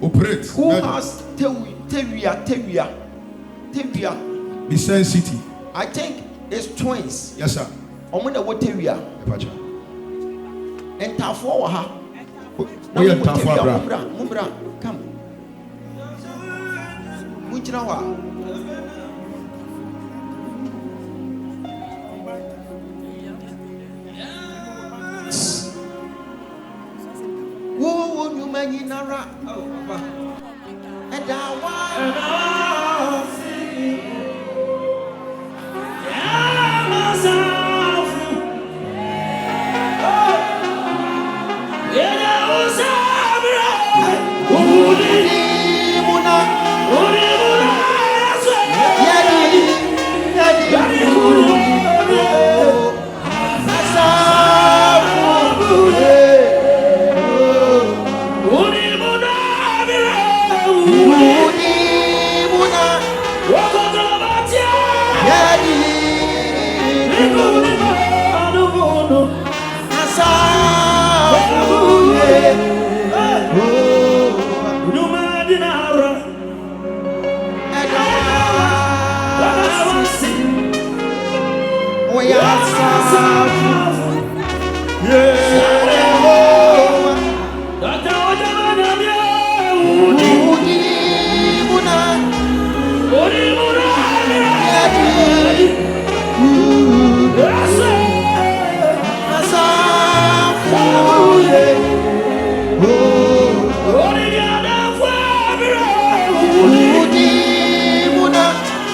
Operate. Who has Tewia? The same city. I think it's twins. Yes, sir. Omuna what Tewia? And Tafo ha. We are Tafo. Mumbra, come. Munchinawa. Whoa, you man in Nara. And I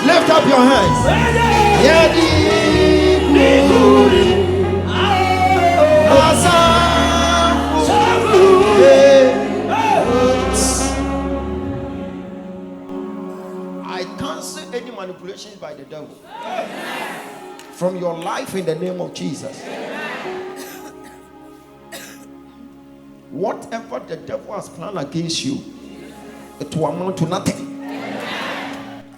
lift up your hands. I cancel any manipulations by the devil from your life in the name of Jesus. Whatever the devil has planned against you, it will amount to nothing.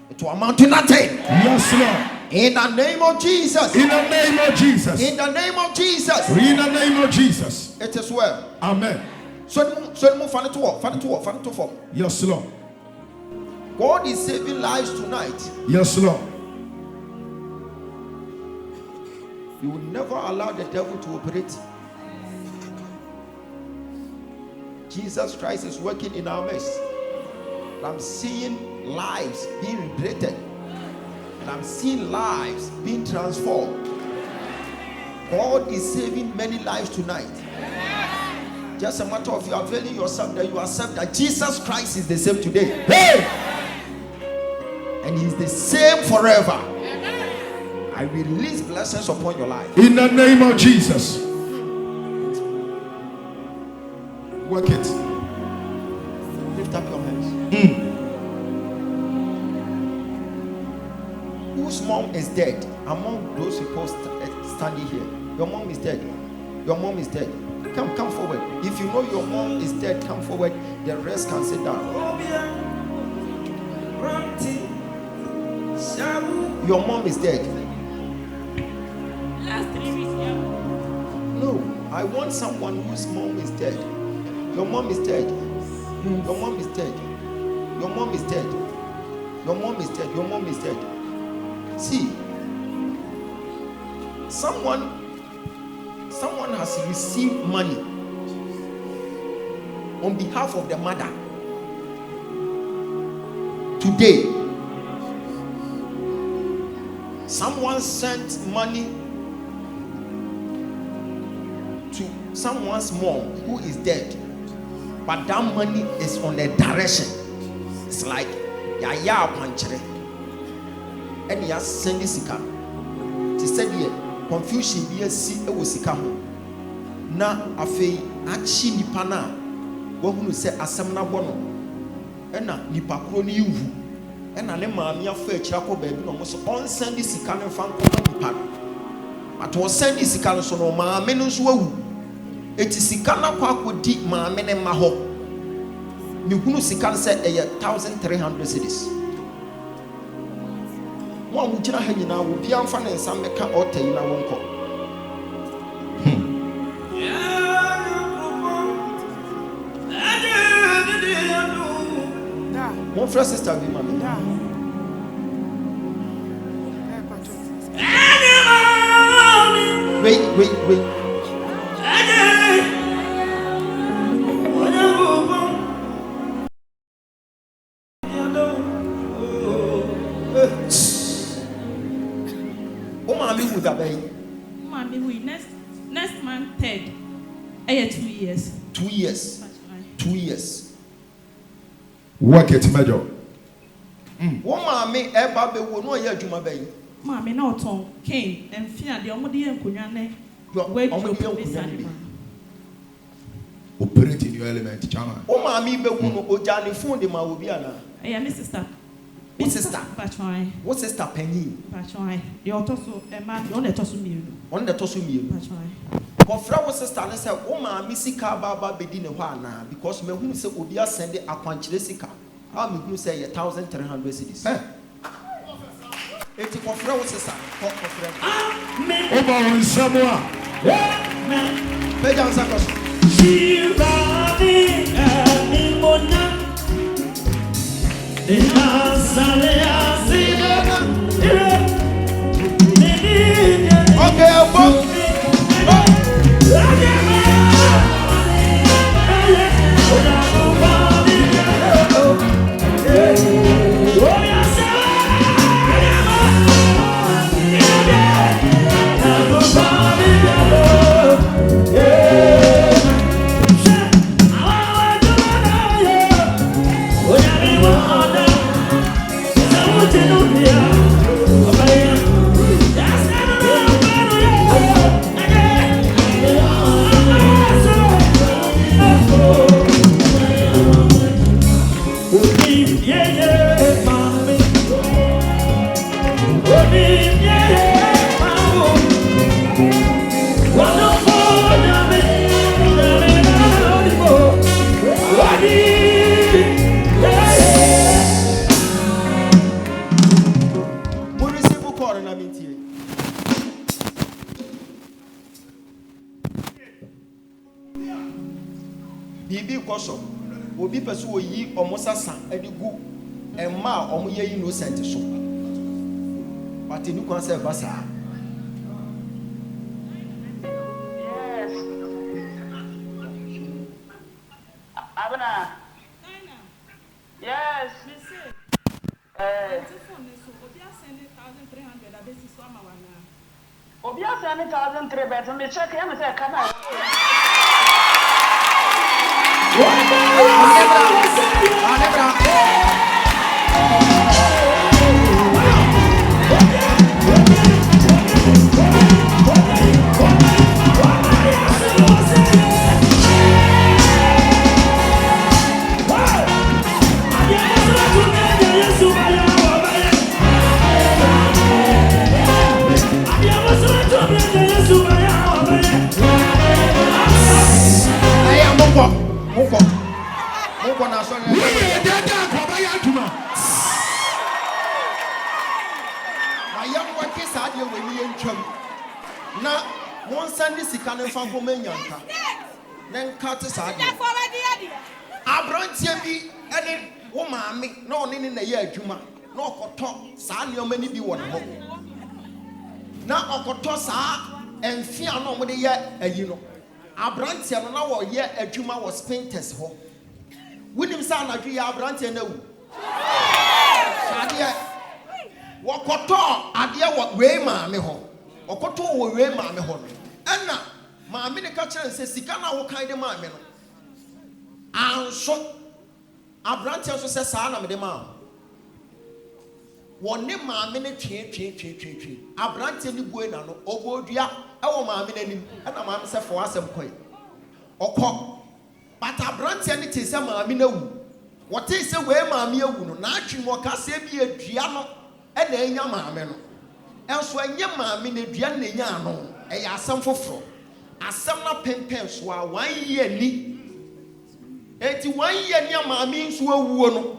It will amount to nothing. Yes, Lord. In the name of Jesus. In the name of Jesus. In the name of Jesus. In the name of Jesus. It is well. Amen. So move fan to walk. Yes, Lord. God is saving lives tonight. Yes, Lord. You will never allow the devil to operate. Jesus Christ is working in our midst. I'm seeing lives being liberated, and I'm seeing lives being transformed. God is saving many lives tonight. Just a matter of you availing yourself that you accept that Jesus Christ is the same today. Hey! And He's the same forever. I release blessings upon your life. In the name of Jesus. Work it. Lift up your hands. Whose mom is dead among those people standing here? Your mom is dead. Your mom is dead. Come forward. If you know your mom is dead, come forward. The rest can sit down. Your mom is dead. Last 3 weeks, yeah. No, I want someone whose mom is dead. Your mom is dead. Your mom is dead. Your mom is dead. Your mom is dead. Your mom is dead. See, someone has received money on behalf of the mother today. Someone sent money to someone's mom who is dead, but that money is on a direction. It's like yaya panchere, and he has sent this sika. He said here confusion be si e wo sika ho na afei achi nipa na wo hunu se asem na bo no na nipa kro ni wu na ne maami afa akira ko baabi no mo so on send this sika ne fa nko nipa but wo send this sika no so no maami no so awu eti sika na kwa akodi maami ne ma ho ni hunu sika no se 1300 cedis. One would not hang now, will be unfun and some make or tell you now won't call. One first sister be mommy. Wait. Next month, third. 2 years. 2 years. 2 years. Work it, major. One mommy, Eba be wo no ye adwuma bayi. Mommy no ton came and fear the omodi enkunya ne. Operate in your element, chama. O mommy be wo no oja ne phone de ma obi ana. My sister. What sister? Patron. What sister penny? Patron. The otoso e ma on the toso mienu. On the toso mienu. Patron. Kofra wo sister na say o mommy sika baba bedi ne ho ana because me hu say obi asende akwankyere sika. How me hu say 1,300 cedis. Eti kofra wo sister. Kofra. Oba on Samoa. Peja on sakos. Okay, Bibi koso obi peso oyi omosasa edigu emma omoye innocent so but enu kwan say basa yes abana yes obi asende 1,300 but me check ya me say kana na won send sika ne fa ko menyanka nen ka te sa de abrantie bi ene wo maame na one ne na ye adwuma na okoto sa neoma ni bi wo ne ho na okoto sa enfia na omde ye ayi no abrantie no na wo ye adwuma wo spinters ho winim sa na dwe ya abrantie na wu ade wokoto ade wo we maame ho okoto wo we maame ho no enna maame ne ka kire se sika na wo kan de maame no anso abrantie so se sa na me de ma wonne maame ne twe abrantie ni bue na no obodua e wo maame nanim enna maame se fo asem koi okọ but abrantie ne te se maame na wu wote se we maame awu no na atwi mo ka se bi adua no e na enya maame no enso enye maame na dua na enya ano e ya asem foforo asem na pempen so a 1 year ni eti 1 year ni maame nso awuo no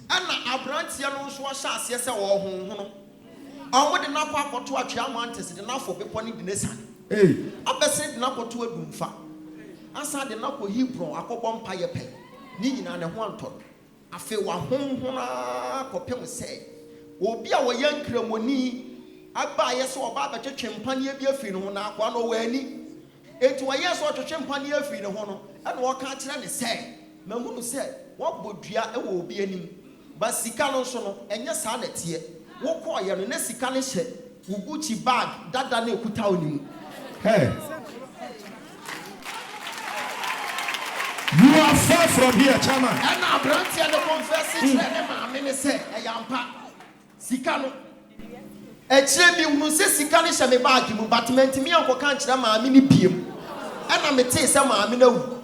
ana abrantie no nso ahya ase se wo honhono omo de nakwa akoto atwa amantese de nafo bepo ni dinesan abese de nakoto adumfa asa de nakọ Hebron akọbọ mpa ye pe ni nyina ne ho anto afe wa honhona kopem say obi a wo yankramoni aba yeso oba ba twetwe mpane bi afi no na akwa no wani enti wo yeso twetwe mpane afi no ho no e na wo ka kire ne say mahunu say wo bodua e wo obi anim ba sika no so no enye sa na tie wo ko ye no na sika ne hye wo Gucci bag dada na ekuta onim. Hey. You are far from here, Chairman. And now, Branty and the confessing, and say, a yampa, Sikano. A chimney who says Sikani shall be back, but meant me uncle can't my mini pim. And I'm a taste some amino.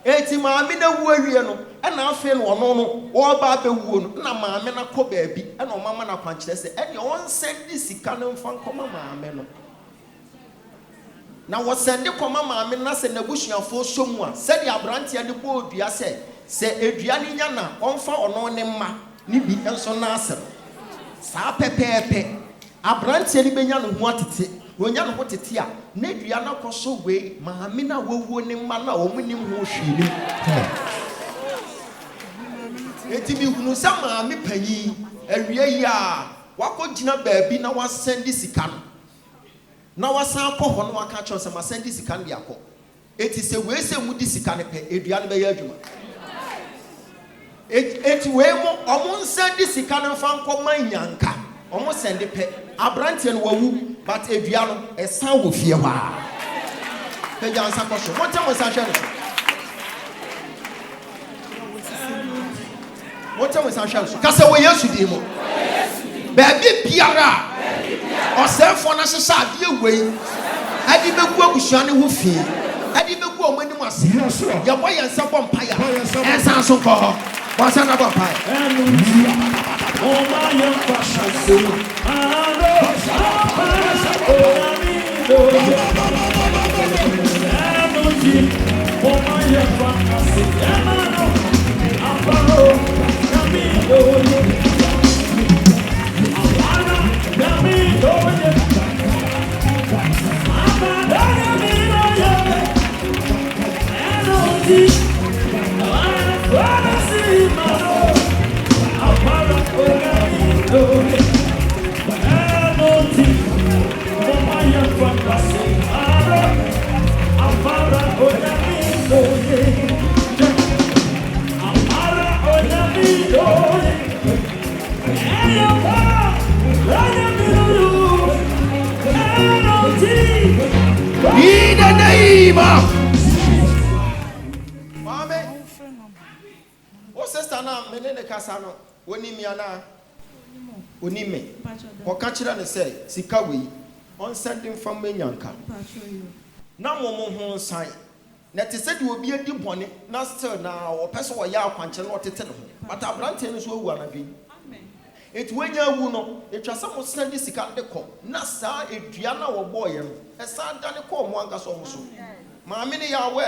80 mamina worriano, and I feel one or about the wound, and a mamma co baby, and no mamma punch. And you won't send this Sikano from Comma. Now what send the command na se na bushia fo somwa said the abranti and the board ya say eduani yana onfa ono ne ma ni bi enso na asem sa pepepe abranti ni benya no ho atete wonya no ho tete a na edua na koso we maame na wowuo ne ma na omunim ho hwini eti bi hunu sa maame panyi awie yi a wakogina baabi na wasendi sika no na wasan akọ ho no aka kyerɛ sɛ masan di sika no de akɔ eti sɛ we sɛ mu di sika no pɛ edua no bɛyɛ adwuma eti we mo ɔmo nsa di sika no fa nkɔ man nyanka ɔmo sɛnde pɛ abranteɛ no wawu but edua no ɛsan wɔ fie hɔ a pɛgya nsa kɔ so wɔntɛ mo nsa hwɛ no wɔntɛ mo nsa hwɛ no so kasa wɔ Yesu din mu baabi biara ɔsɛmfo na hyehyɛ adeɛ wei ade bɛgu abusua ne ho fie ade bɛgu ɔmo anim ase yɛbɔ yɛn nsa bɔ mpaeɛ ɛnsan so kɔ hɔ bɔnsa na bɔ mpaeɛ In the name of Amen. O sister na me ne kasa no woni mi ana oni me ko ka kira ne say sika we on sending from menyanka na mo ho san na te se de obi adi bone na still na o pese wo ya akwanche no tete ne ho but abrante no so awu anadwen it wenya awu no etwa se mo send sika de ko na sa edua na wo boye no esa da ne ko mo anka so mo so maame ne ya we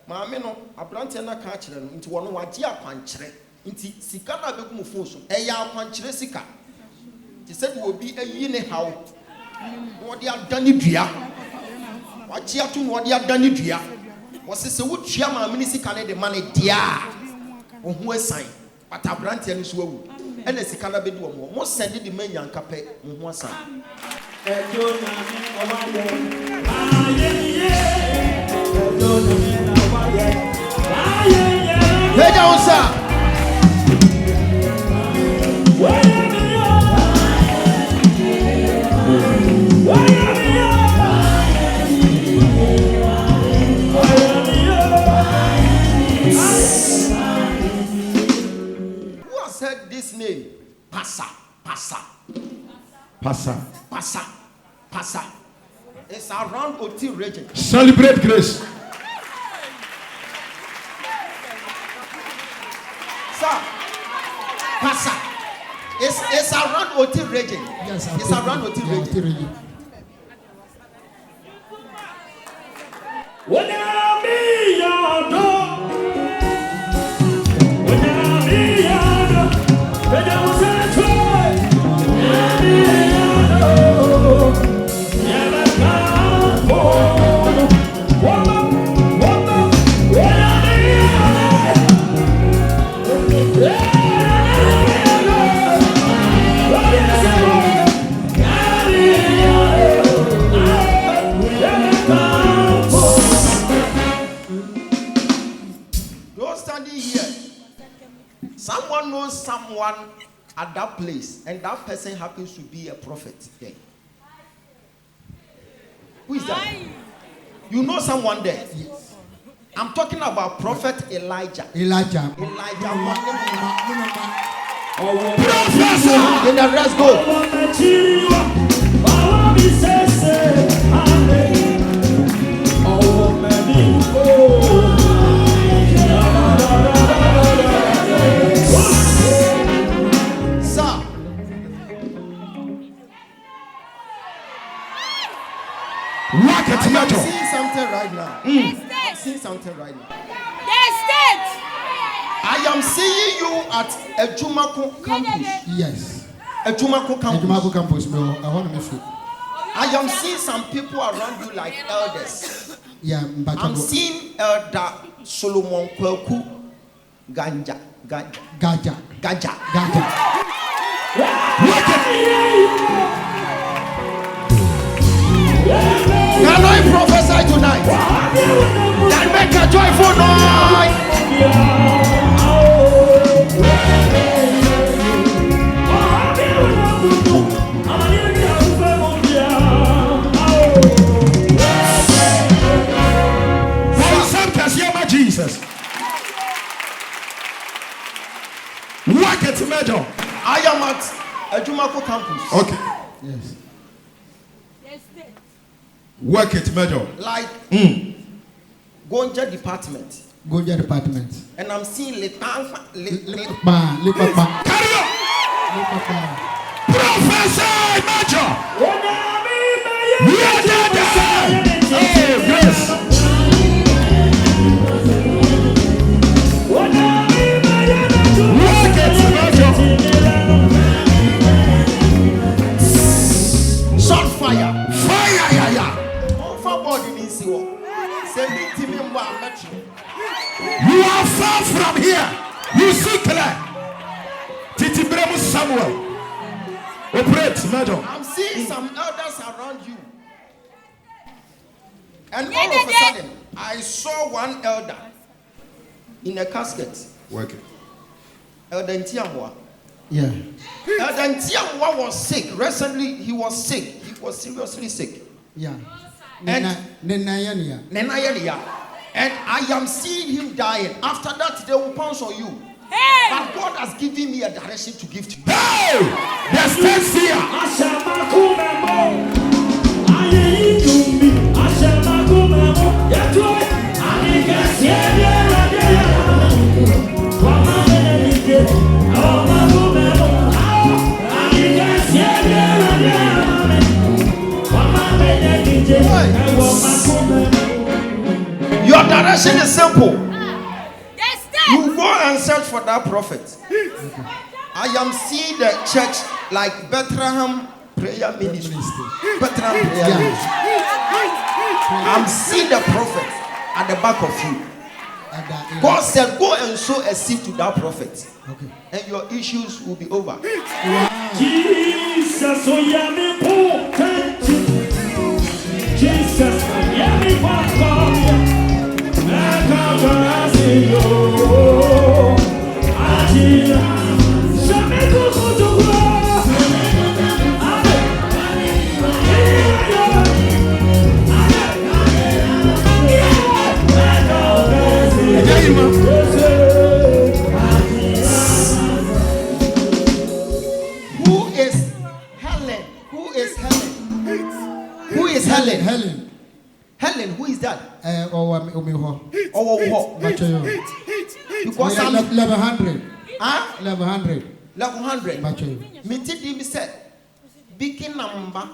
maame no abrante na ka kire no nti wono wagye akwankyere nti sika na beku mo fo so e ya akwankyere sika ti se de obi ayi ne hawo wo de adane dua wagye ato no de adane dua wo se wo tua maame ne sika ne de ma ne dia wo ho asan pata abrante no so awu ene sika na be di wo mo send de manyanka pe mo ho asan ejo na me owaye ayeye ejo na me owaye ayeye veja onsa this name Passa. It's around Oti region. Celebrate grace. Sir, Passa. It's around Oti region. Yes, it's around Oti region. You're standing here. Someone knows someone at that place, and that person happens to be a prophet there. Who is that? You know someone there? Yes. I'm talking about Prophet Elijah. Elijah. Then the rest go. Sir, I'm seeing something right now. I'm seeing something right now. I am seeing you at a Jumako campus. Yes. A Jumako campus. Ejumako campus. I want to miss it. I am seeing some people around you like elders. Yeah, I'm seeing Elder Solomon Kweku Gaja. Gaja. Can I prophesy tonight? Then make a joyful noise. Jesus. Work it, major. I am at a Jumako campus. Okay. Yes. Work it, major. Like Gonja department. Gonja department. And I'm seeing Lipa. Carry on. Prophesy, major. Yes. Shot fire. You are far from here. You see clear. Titi Bremu Samuel. Operate, major. I'm seeing some elders around you. And all of a sudden, I saw one elder in a casket. Work it. Elder Ntiamwa. Yeah. Elder Ntiamwa was sick. Recently, he was sick. He was seriously sick. Yeah. And Nenayania. And I am seeing him dying. After that, they will pounce on you. Hey! But God has given me a direction to give to you. Hey! There's tense here. Your direction is simple. You go and search for that prophet. I am seeing the church like Bethlehem Prayer Ministry. Bethlehem Prayer Ministry. I'm seeing the prophet at the back of you. God said, go and sow a seed to that prophet. Okay. And your issues will be over. Jesus, oh yeah, me potent. Jesus, yeah, me potent. I can't see you. Who is Helen? Who is Helen? Who is Helen? Helen. Helen, who is that? Omiho. Oh, Bacho. because I'm 1100. huh? 1100. 1100. Bacho. Me tell me say, big number.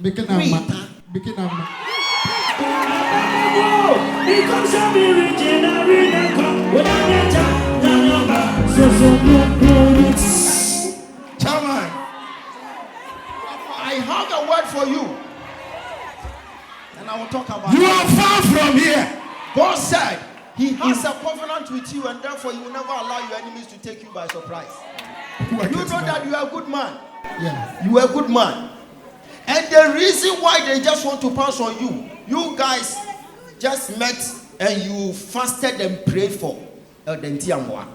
Bikinama. Bikinama. Chairman. I have a word for you, and I will talk about You it. are far from here. God said, He has a covenant with you, and therefore you will never allow your enemies to take you by surprise. You know that you are a good man. Yeah. You are a good man. And the reason why they just want to pass on you, you guys just met and you fasted and prayed for Eldentia. Wow.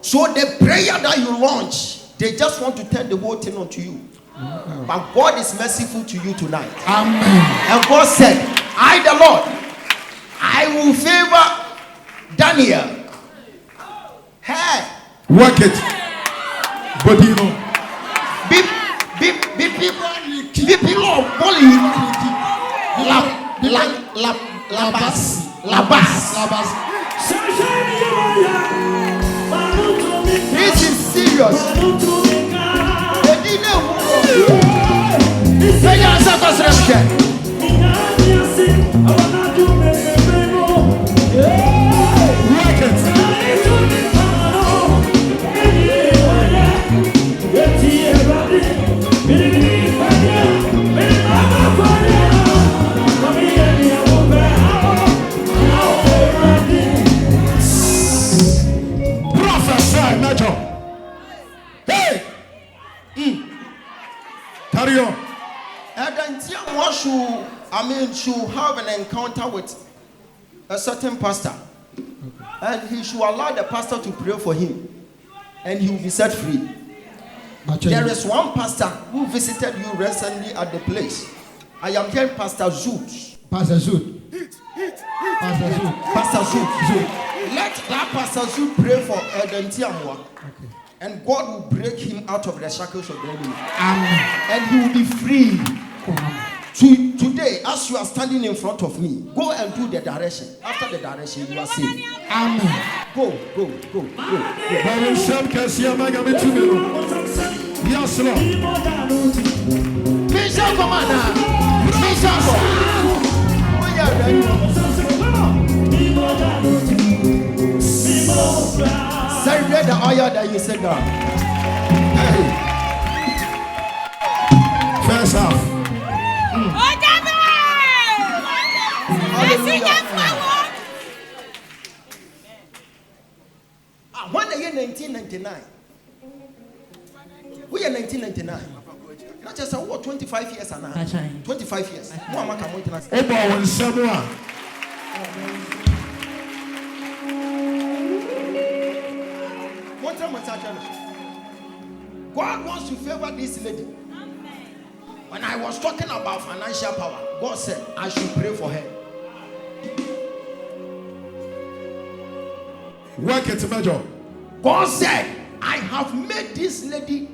So the prayer that you launch, they just want to turn the whole thing onto you. Wow. But God is merciful to you tonight. Amen. And God said, I, the Lord, I will favor Daniel. Hey. Work it. But you know. People of Bolly. Labas. This is serious. Hey! Carry on. And then should have an encounter with a certain pastor. And he should allow the pastor to pray for him. And he will be set free. There is one pastor who visited you recently at the place. I am hearing Pastor Zoot. Pastor Zoot. Let that Pastor Zoot pray for Eldentia. Okay. And God will break him out of the shackles of the enemy. Amen. And he will be free. Amen. Today, as you are standing in front of me, go and do the direction. After the direction, you are saved. Amen. Go. Yes, Lord. Mission commander. Mission. When you are ready, celebrate the oil that you set down. First half. When the year 1999, we are 1999. Not just what 25 years and now. 25 years. God wants to favor this lady. When I was talking about financial power, God said I should pray for her. Work it, Major. God said, I have made this lady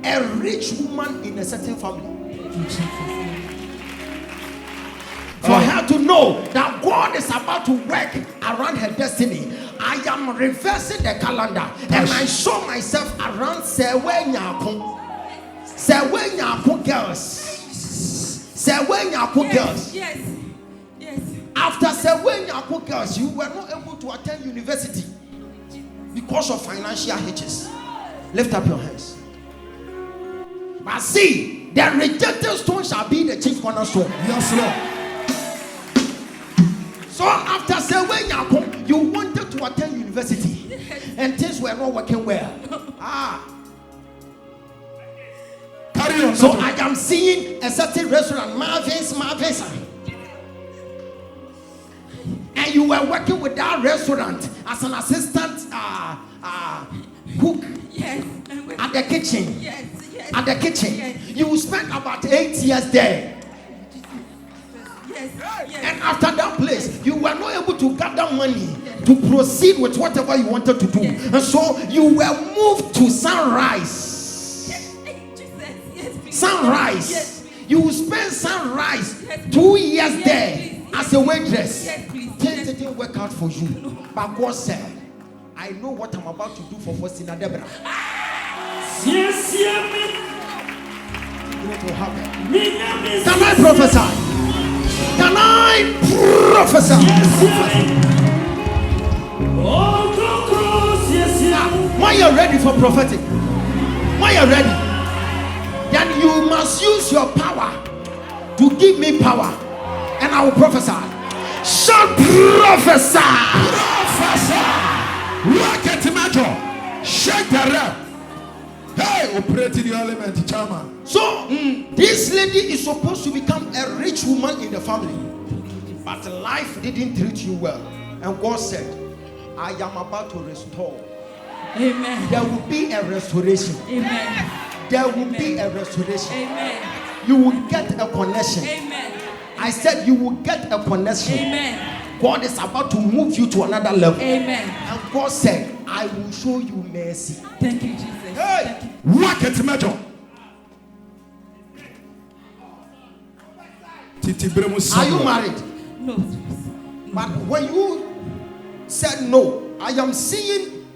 a rich woman in a certain family. For her to know that God is about to work around her destiny, I am reversing the calendar and I saw myself around Sewenyaku girls. Yes. After Sewenyaku girls, you were not able to attend university because of financial hitches. Lift up your hands. But see, the rejected stone shall be the chief cornerstone. Yes, Lord. So after Sewenyaku, you wanted to attend university and things were not working well. Carry on. So I am seeing a certain restaurant, Marvin's. And you were working with that restaurant as an assistant cook. Yes. At the kitchen. Yes. At the kitchen. Yes. You spent about 8 years there. Yes. And after that place, you were not able to gather money to proceed with whatever you wanted to do. Yes. And so you were moved to Sunrise. Sunrise. Yes. You spent Sunrise 2 years there as a waitress. Yes, please. Things didn't work out for you. But God said, I know what I'm about to do for Faustina Deborah. Yes. It will happen. Can I prophesy? Can I prophesy? When you're ready for prophetic, when you're ready, then you must use your power to give me power, and I will prophesy. shall prophesy. Prophesy. Work it, major. Shake the rep. Hey, operate in the element, chairman. So, this lady is supposed to become a rich woman in the family. But life didn't treat you well. And God said, I am about to restore. Amen. There will be a restoration. Amen. There will be a restoration. Amen. You will get a connection. Amen. I said you will get a connection. Amen. God is about to move you to another level. Amen. And God said, I will show you mercy. Thank you, Jesus. Hey. Thank you. Work it, major. Are you married? No. But when you said no, I am seeing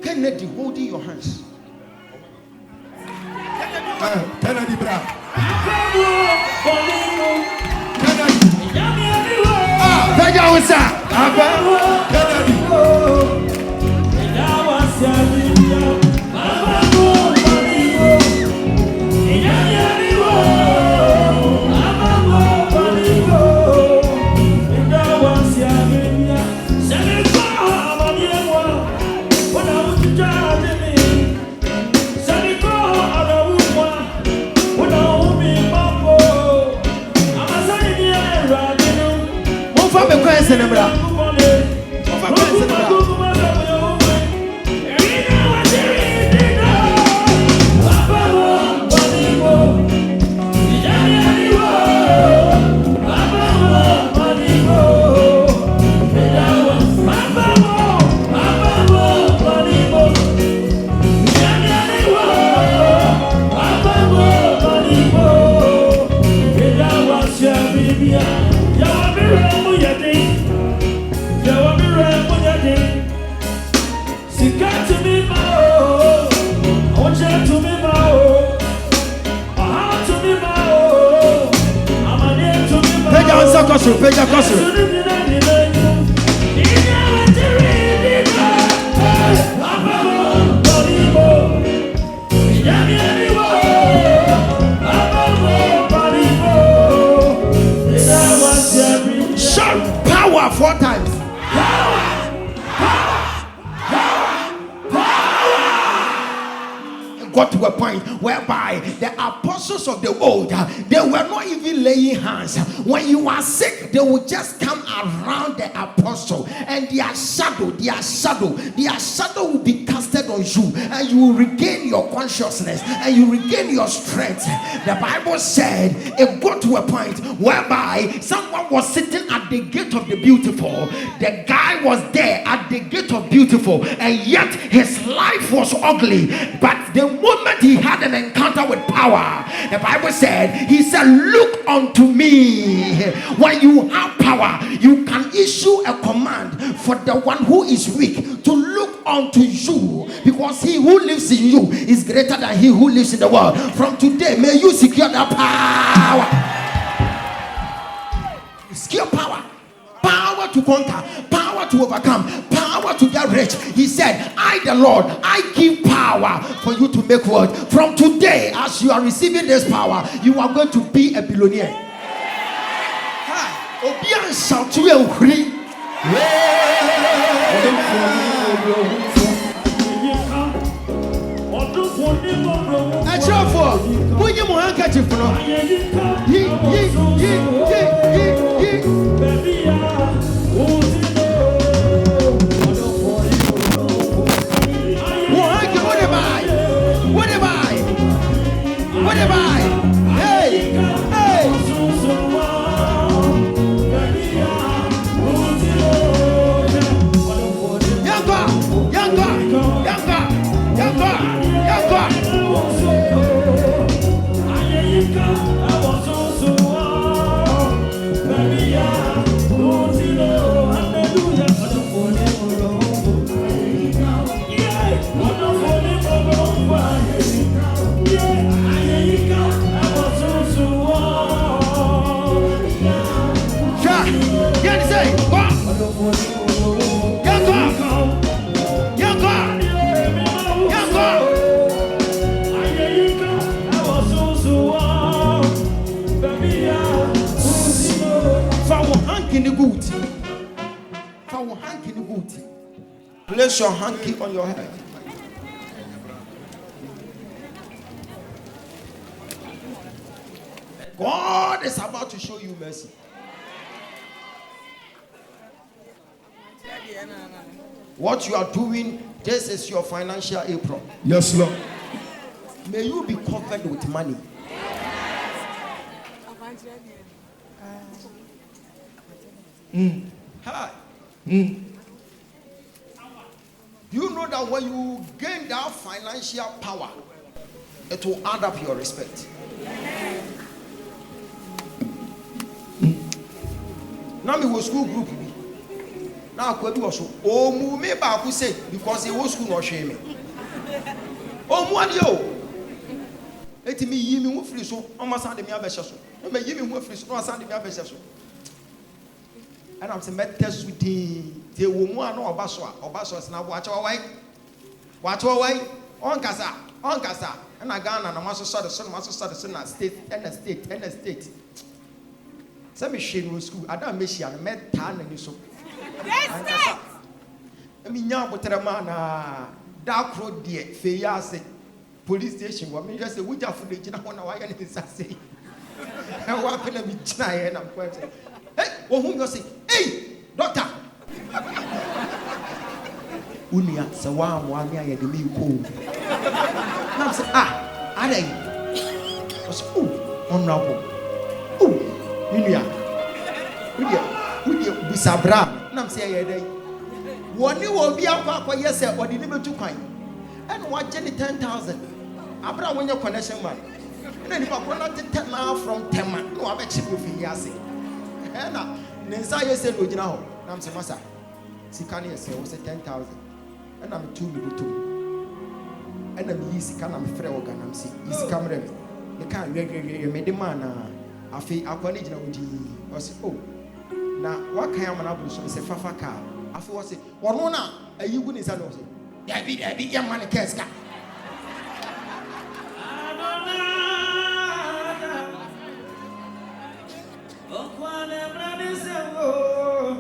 Kennedy holding your hands. Kennedy, bra. Kennedy. Shout power 4 times. Got to a point whereby the apostles of the old, they were not even laying hands. When you are sick, they will just come around the apostle, and their shadow will be casted on you, and you will regain your consciousness and you regain your strength. The Bible said it got to a point whereby someone was sitting at the gate of the beautiful. The guy was there at the gate of beautiful, and yet his life was ugly. But the moment he had an encounter with power, the Bible said, he said, look unto me. When you have power, you can issue a command for the one who is weak to look unto you, because he who lives in you is greater than he who lives in the world. From today, may you secure that power. Secure power. Power to conquer, power to overcome, power to get rich. He said, I the Lord, I give power for you to make wealth. From today, as you are receiving this power, you are going to be a billionaire. Obian shout to you free. A job for put your handkerchief for What am I? Hey, hey. Let your hand keep on your head. God is about to show you mercy. What you are doing, this is your financial apron. Yes, Lord. May you be covered with money. Hi. You know that when you gain that financial power, it will add up your respect. Now me was school group. Now I was so. Oh, me ba say because it was school no shame me. Oh, one yo. Eti me yi me ho free so. O ma sand me abehye so. No me yi me ho free so. No sand me abehye so. And I'm saying better sweetie. Te wo mu ana oba so na bo acha wai. On kasa. And I Ghana na maso so na state. Say me share no school. Adam me share me ta na ni so. Yes. Me nya botrema na da kro de fe ya se police station wa me just say we just dey gina ho na wa ya ni sase. E wa pe na me gina ye na ko say. Hey, wo hu me say, "Hey, doctor." Unia se wa mo me aye de me ko. Na say, "Ah, adai." O say, "Oh, honorable. Oh, unia. Udia bisabra." Na say aye dai. Woni wo bi akwa yes e odi ni betu kwan. And what Jenny 10,000. Abra when your connection man. And then if I want to take now from Tema, no, I bet you will be yasi. And Nensa, you said, Ojina, I'm saying, Massa, Sikani, say, was 10,000. And I'm 2 minutes. And I'm easy, can I'm free organ, I'm see, easy camera. You can't make the man. I feel I can't know. Oh, now what kind of an abuse? Say, Fafa car. I feel was it, Warona, a you wouldn't say, David, young man, Keska.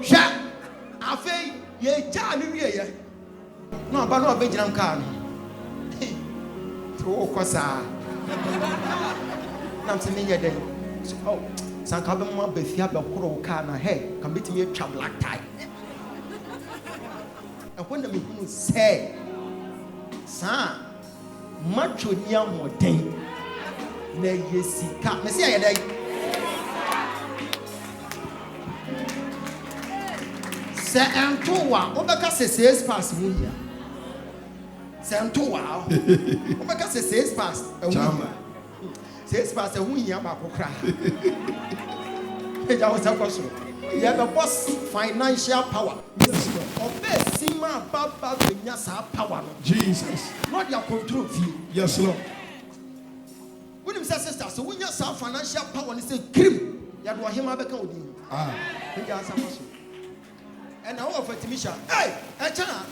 Sha, I feel ye jam ye. No, but no Benjamin can. To Cosa. Nothing in your day. Oh, Sankabama Bethia Bokoro Kana, hey, come meet me a chap black tie. And when the people say, "Sir, much on young more thing, nay, ye see, can't see a day." Say, Antoa, Obaka says, pass me here. Say, Antoa, Obaka says, pass a woman. Says, pass a woman, Yamako cry. That was a question. You have a boss financial power. Sima Baba Vinyasa power. Jesus. Not your control fee. Yes, Lord. When him says sister, so when you have financial power, he say, "Grim." You do him abeka with you. Ah. And I offer to Misha. Hey, Chana.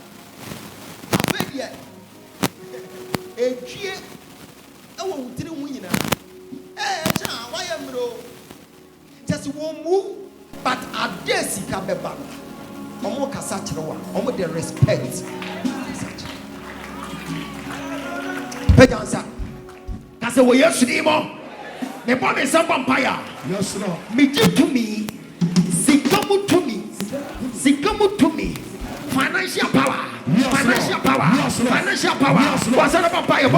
I bet yet. A G. I won't tell you. Hey, Chana, why am I? Just won't move. But I dare see Kabeba. Omo kasachrewa, omo the respect. Pejansa. Kase wo yesu ni mo. Me bo me some vampire. Yes, Lord. Me give to me. Sikamu to me. Sikamu to me. Financial power. Yes, Financial Lord. power. Yes, Lord. Financial power. Yes, Lord. What's that vampire?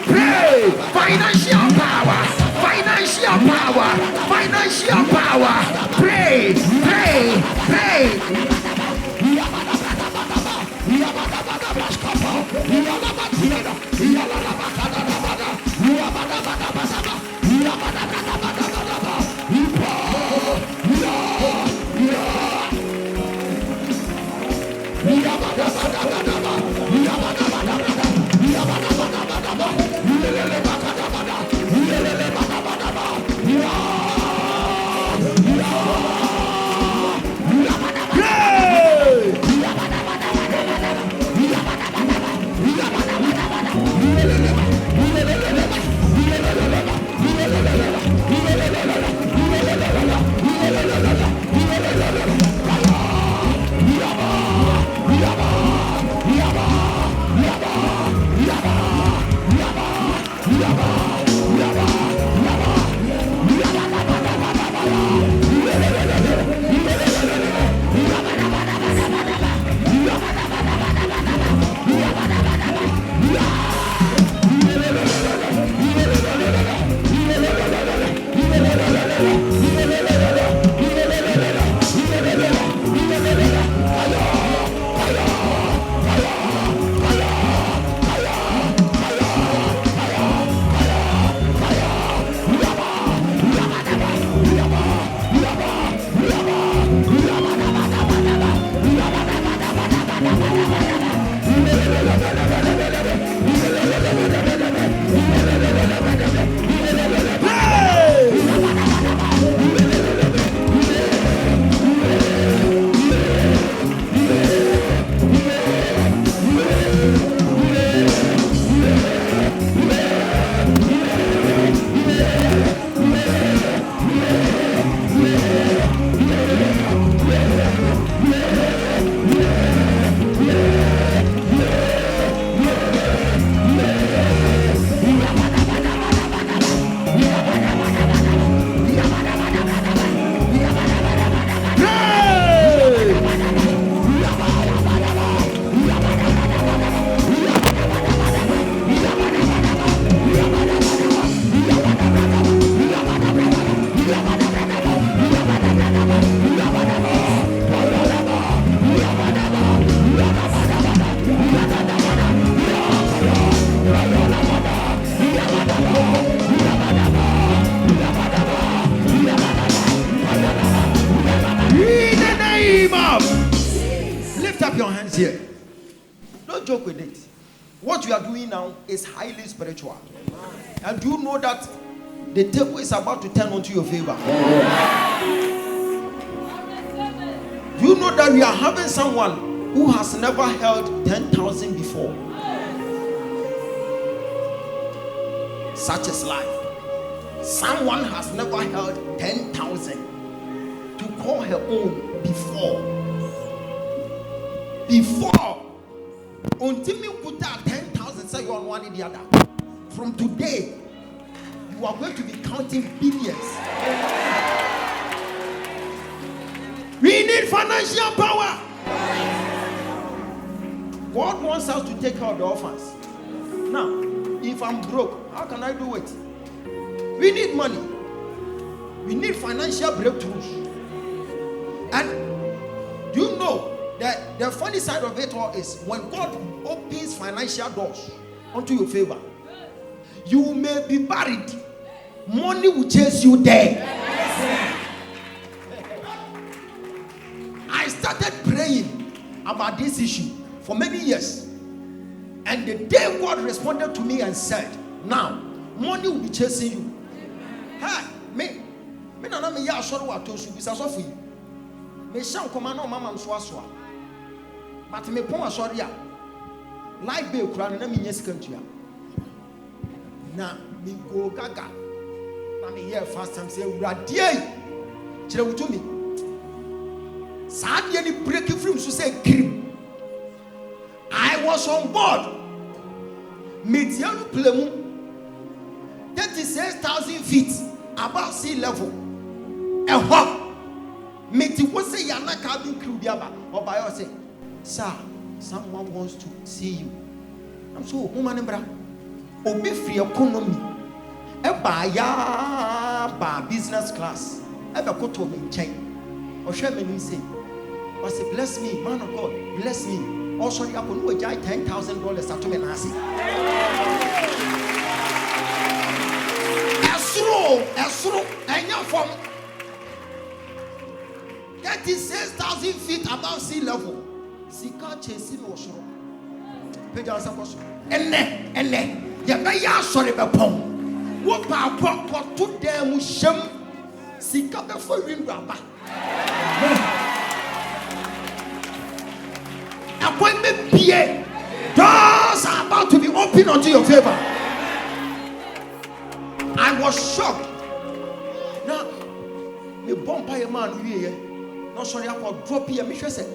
Pray. Financial power. Financial power. Financial power. Pray. Pray. Pray. Lift up your hands here. Don't joke with it. What you are doing now is highly spiritual. And do you know that the table is about to turn onto your favor? Do you know that we are having someone who has never held 10,000 before? Such is life. Someone has never held 10,000 to call her own before. Until you put out 10,000, say you on one or the other. From today, you are going to be counting billions. We need financial power. God wants us to take care of the orphans. Now, if I'm broke, how can I do it? We need money. We need financial breakthroughs. And you know that the funny side of it all is when God opens financial doors onto your favor, you may be buried. Money will chase you there. I started praying about this issue for many years. And the day God responded to me and said, now, money will be chasing you. Hey, me nana me ya asoro wa to su bisa so for you. Me shan koma na mama nso aso a. But me pon asori a. Life be kura na me nyesika ntua. Na me go gaga. Na me hear fast time say urade kire wutumi. Sa de ni break free so say krim. I was on board. Mediano plemu 36,000 feet above sea level. A hop. Meti was say yana cabin crew diaba. Or by us say, sir, someone wants to see you. I'm so woman bra. Obi free economy. Eba ya ba business class. Eba go to me chain. Or share me say, but say bless me, man of God, bless me. Also, you can go buy $10,000 to me nasi. Esro, and your form 36,000 feet above sea level. Sika chasing Osho. Peja Sakoso. Ene, Yabaya sorry bepon. What about to them shem? Sika before wind rubber. Appointment PA. Doors are about to be opened unto your favor. I was shocked. Now, the bumpire man here, no sorry, I will drop here. Michelle said,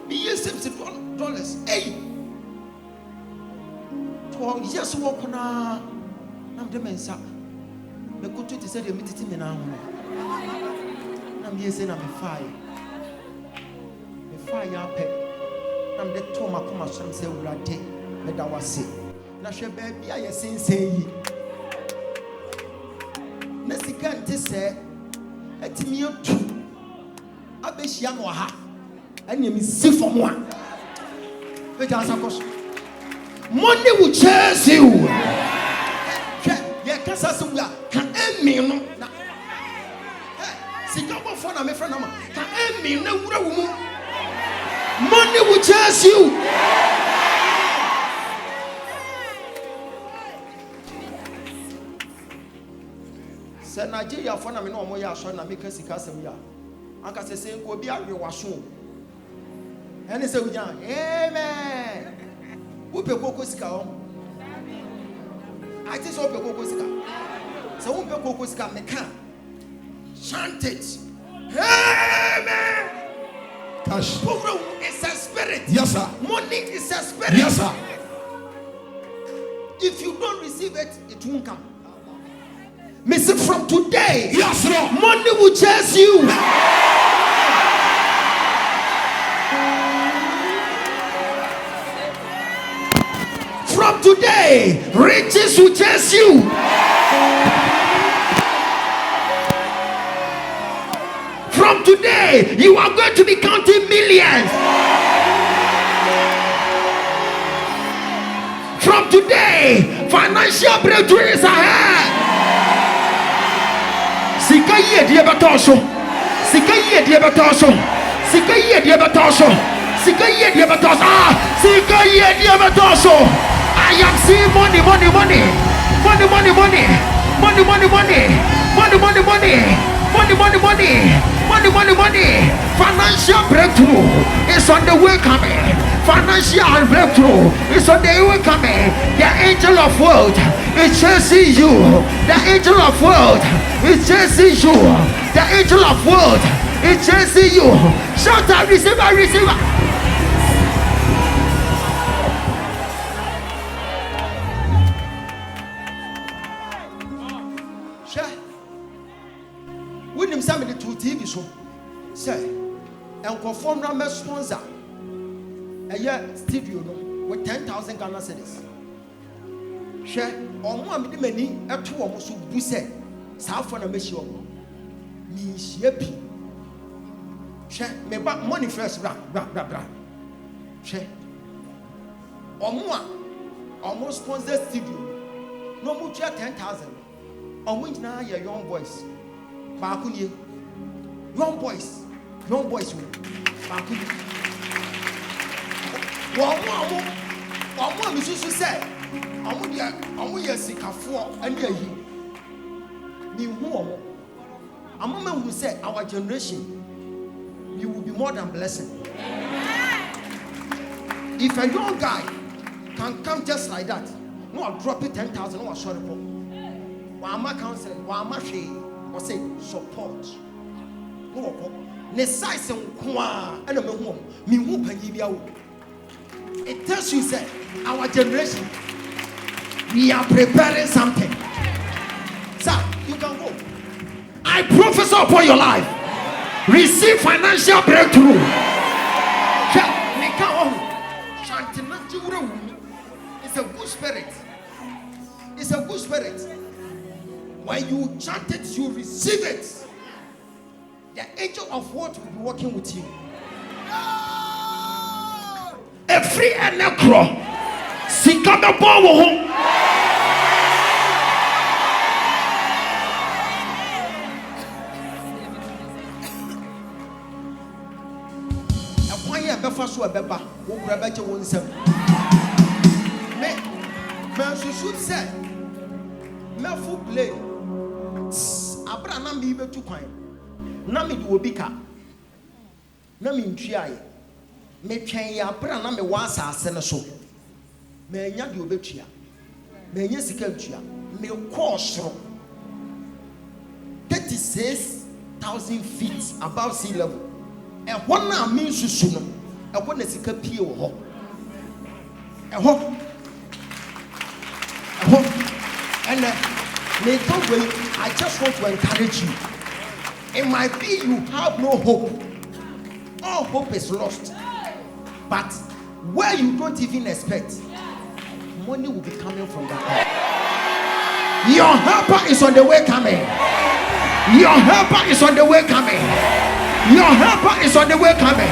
me $70. Hey, 12 years walk on. I'm the mensa. The good to say the meeting now. I'm here saying I'm a fire. Fire pet. I'm the Toma Kuma Sam say Urate, but I was sick. Nasha baby, I say, Nessican to say, at me too. I bet you are and you see from one. But money will chase you. Yeah, can end me. See, come on, phone, I'm a friend of mine. Can end me, no woman. Money will chase you. Say Nigeria for na me no mo ya so na make sika sem ya. Anka say go bi awe waso. Ene say uja. Amen. Wo pe koko sika o. I think so pe koko sika. So wo pe koko sika me kan. Chant it. Amen. Cash. Program is a spirit. Yes, sir. Money is a spirit. Yes, sir. If you don't receive it, it won't come. Mister, from today, yes, sir. Money will chase you. From today, riches will chase you. From today, you are going to be counting millions. From today, financial breakthrough is ahead. Sika ye die betoso. Sika ye die betoso. Sika ye dia betoso. Sika ye dia betoso. Sika ye dia betoso. I am seeing money. Money. Financial breakthrough is on the way coming. Financial breakthrough is on the way coming. The angel of wealth is chasing you. The angel of wealth is chasing you. The angel of wealth is chasing you. Shout out, receiver. With him, somebody to TV show. Say, and conform number sponsor a year studio with 10,000 Ghana cedis. Share on one many a 2 almost who said, South for a mission. Me sheppy. Share me back money first, bra. Share on one almost sponsor studio. No more 10,000. On which now your young boys. Bakuni, young boys, Bakuni. One Mrs. said, I'm only sick of 4 and year. Me who a moment who said, our generation, you will be more than blessed. If a young guy can come just like that, no, I'll drop it 10,000, no, I'll short it. While my counsel, while my shade. Or say support. No, ne size and kwa and a home. Me whoop and give you. It tells you, say, our generation, we are preparing something. Sir, you can go. I prophesy upon your life. Receive financial breakthrough. It's a good spirit. It's a good spirit. When you chant it, you receive it. The angel of what will be working with you. A free and necro. Sika the bow. A quiet befasu a beba. Who grab you one seven. Man, should say, Melfu play. Abra na mi be tu kwan na mi de obi ka na mi ntwia ye me twen ya abra na me wa asase ne so me nya de obetua me nya sika ntwia me kosoro 36,000 feet above sea level e ho na mi susu no e ho na sika pie wo ho and I just want to encourage you. It might be you have no hope. All hope is lost. But where you don't even expect, money will be coming from that. Your helper is on the way coming. Your helper is on the way coming. Your helper is on the way coming.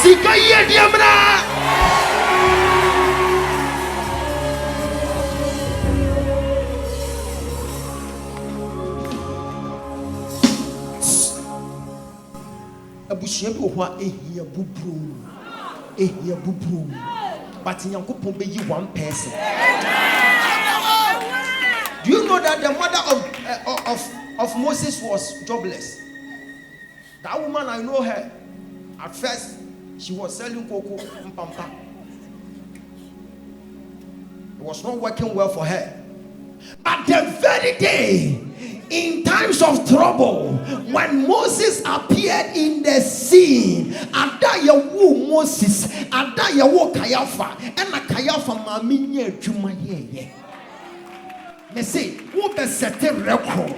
Sika ye diamra. Abushia bi ho ehia bubru but Nyankopon be yi one person. Do you know that the mother of Moses was jobless? That woman, I know her. At first she was selling cocoa mpampa. It was not working well for her. But the very day, in times of trouble, when Moses appeared in the scene, Adayawu Moses, Adayawu Kayafa, and a Kayafa Maminya Jumaye. They say, what the certain record?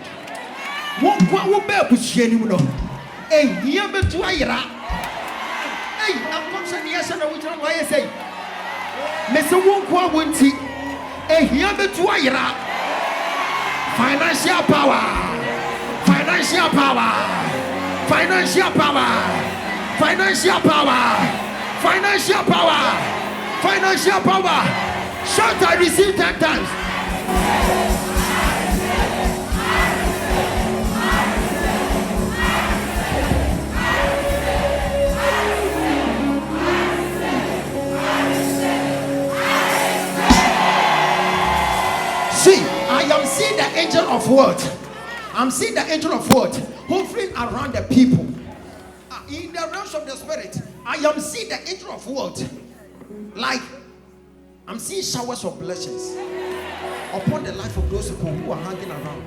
What will be a Bushenu? Hey, here be to Ira. Hey, I'm conscious, yes, and I will tell I say, Mr. Wonka Winty, hey, here be to Ira. Financial power, financial power, financial power, financial power, financial power, financial power. Shout, I receive 10 times. of what? I'm seeing the angel of what? Hovering around the people. In the realms of the spirit, I am seeing the angel of what? Like, I'm seeing showers of blessings upon the life of those people who are hanging around.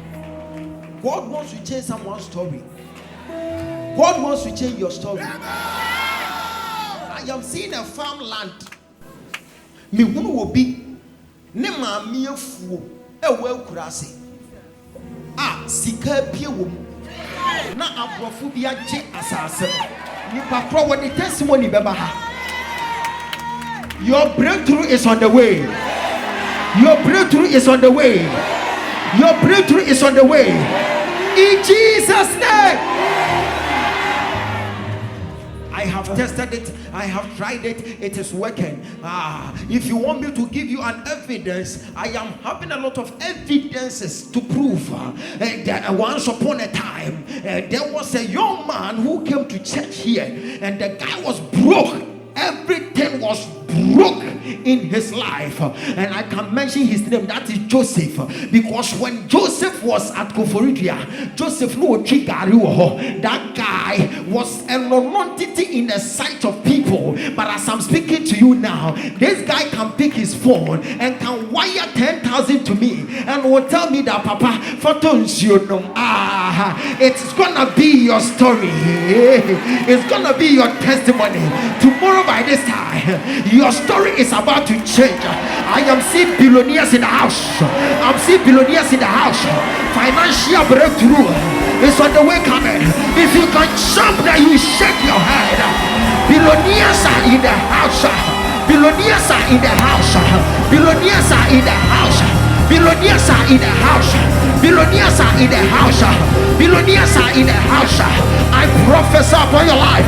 God wants to change someone's story. God wants to change your story. I am seeing a farmland. Me will be ne maame afuo ewa kurase. Sika pie wo na abrofo bi agye asase. Nipa kro wo the testimony beba ha. Your breakthrough is on the way. Your breakthrough is on the way. Your breakthrough is on the way. In Jesus' name. I have tested it. I have tried it. It is working. If you want me to give you an evidence, I am having a lot of evidences to prove that once upon a time there was a young man who came to church here, and the guy was broke. Everything was broke in his life, and I can mention his name. That is Joseph, because when Joseph was at Koforidua, Joseph no Chigari. That guy was a non-entity in the sight of people. But as I'm speaking to you now, this guy can pick his phone and can wire 10,000 to me and will tell me that Papa, it's gonna be your story. It's gonna be your testimony tomorrow. By this time, your story is about to change. I am seeing billionaires in the house. I'm seeing billionaires in the house. Financial breakthrough is on the way coming. If you can jump there, you shake your head. Billionaires are in the house. Billionaires are in the house. Billionaires are in the house. Billionaires are in the house. Billionaires are in the house. Billionaires are in the house. I prophesy upon your life.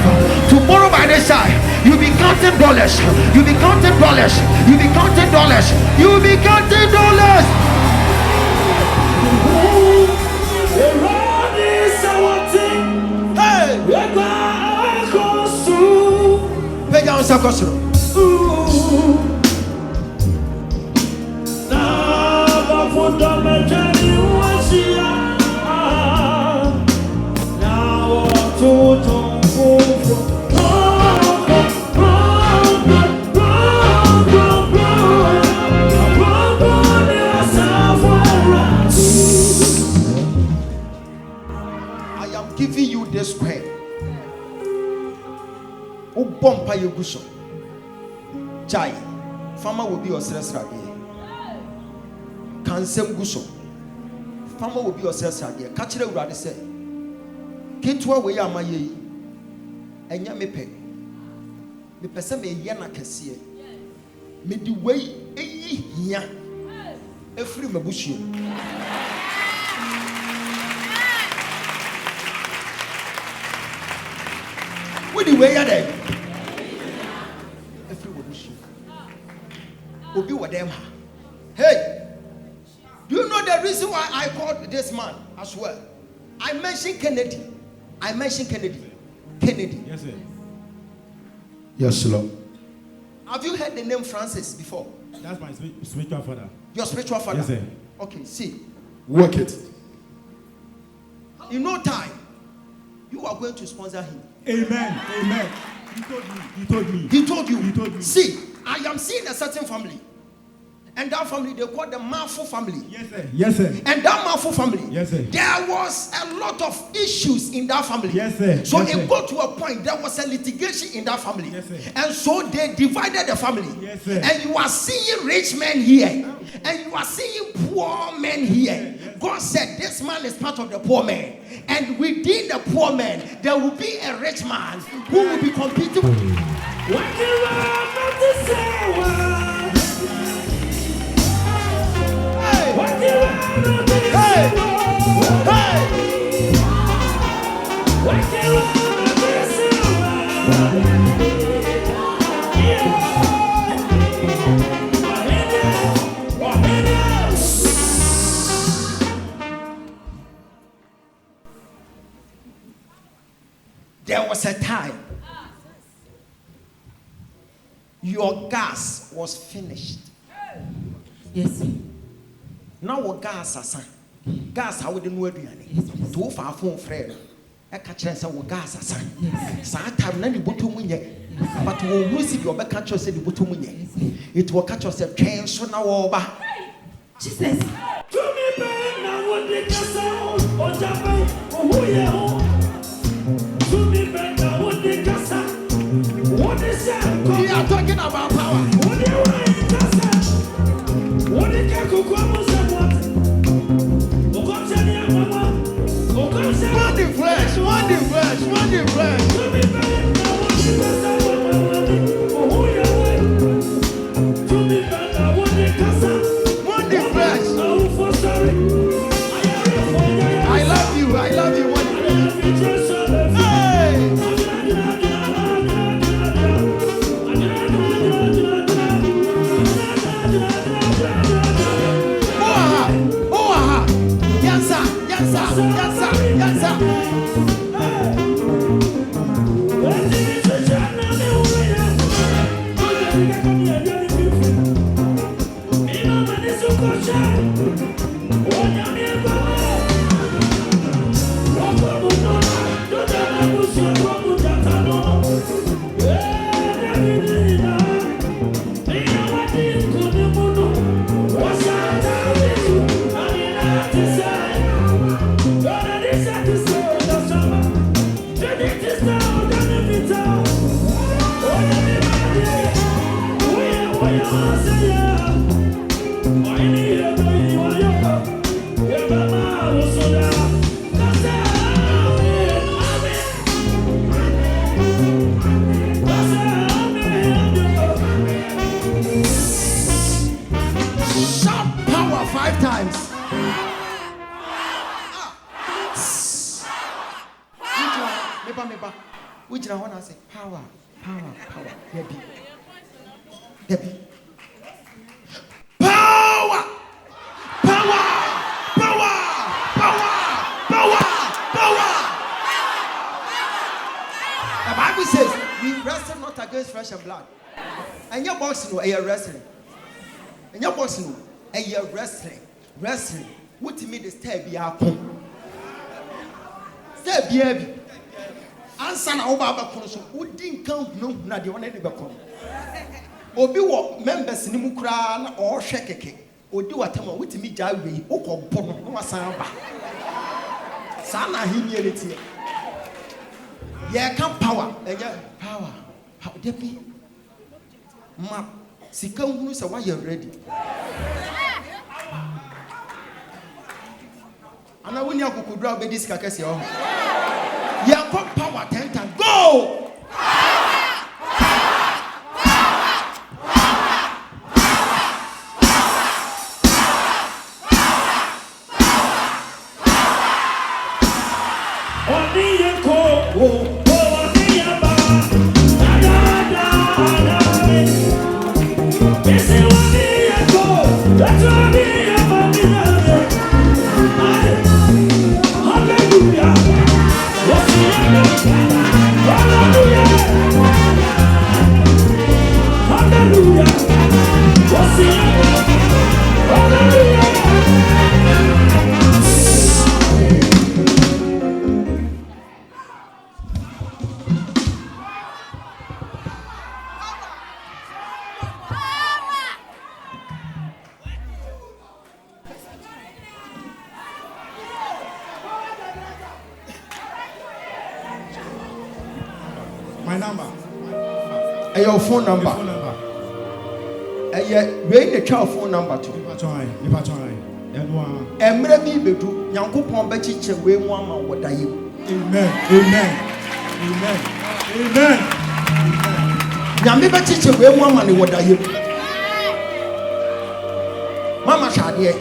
Tomorrow by this time, you'll be counting dollars. You'll be counting dollars. You'll be counting dollars. You'll be counting dollars. Hey! Pay down Sakosro. I am giving you this square. O bompa yeguso. Chai. Farmer will be your stress. Kansem guso. Farmer will be your stress. Catch the brother say. Kitwa we am ye. Enya me pe. Me pese me ye na kese. Me di way eyi hia. Efri mabushie. What the way ya there? Efri mabushie. Obi wa dem ha. Hey, do you know the reason why I called this man as well? I mentioned Kennedy. Kennedy. Yes, sir. Yes, Lord. Have you heard the name Francis before? That's my spiritual father. Your spiritual father? Yes, sir. Okay, see. Work it. In no time, you are going to sponsor him. Amen. Amen. He told me. He told you. He told me. See, I am seeing a certain family. And that family, they call the Mafu family. Yes, sir. Yes, sir. And that Mafu family, yes, sir, there was a lot of issues in that family. Yes, sir. So yes, it got to a point, there was a litigation in that family. Yes, sir. And so they divided the family. Yes, sir. And you are seeing rich men here. And you are seeing poor men here. Yes, God said, this man is part of the poor man. And within the poor man, there will be a rich man who will be competing with. What you want not to say? What you want not to say? What you want not to say? There was a time your gas was finished. Yes. Now what gas asa? gas how would no aduane to fa phone friend e ka kire say wo gas asa saa time na ni botom nye but wo rusi bi obe ka kire say di botom nye it will catch us train so na wo ba Jesus To me, babe, now what they can say, Ogyaba, who you are? To me, babe, now what they can say, what they say, We are talking about power. what they want to say, what they can cook, what they want. Who comes in here, mama? Who comes in? One the flesh, one the flesh, one the flesh. To me, babe, now what they can say, who you are? To me, babe, now what they can say, One the flesh. now for sorry. I love you, one the flesh. Hey! Oh aha! Yes sir, yes sir, yes sir, yes sir. Shout power 5 times. Meba. Which I want to say power. Debbie. Power. The Bible says we wrestle not against flesh and blood. And your box no, you're wrestling. And your box no, and you're wrestling. What to me the step be happen? Step be heavy. Answer na oba abakon so odi nkan hunu na de wona ne bekon obi wo members ni mu kura na o hwe keke odi watama wutimi ja we ukobbo no na wasan ba sa na hinie letie ye kan power enye power de bi ma sika hunu se wa ye ready ana woni akokodura obedi sika kese o you have got power 10 times. Go! My number. And your phone number. Phone number. And yet, read the child phone number too. Never try. And one. And maybe be do. Yankupon bechiche we mama what are you? Amen. Yambi bechiche we mama ni what are you? Mama shadie.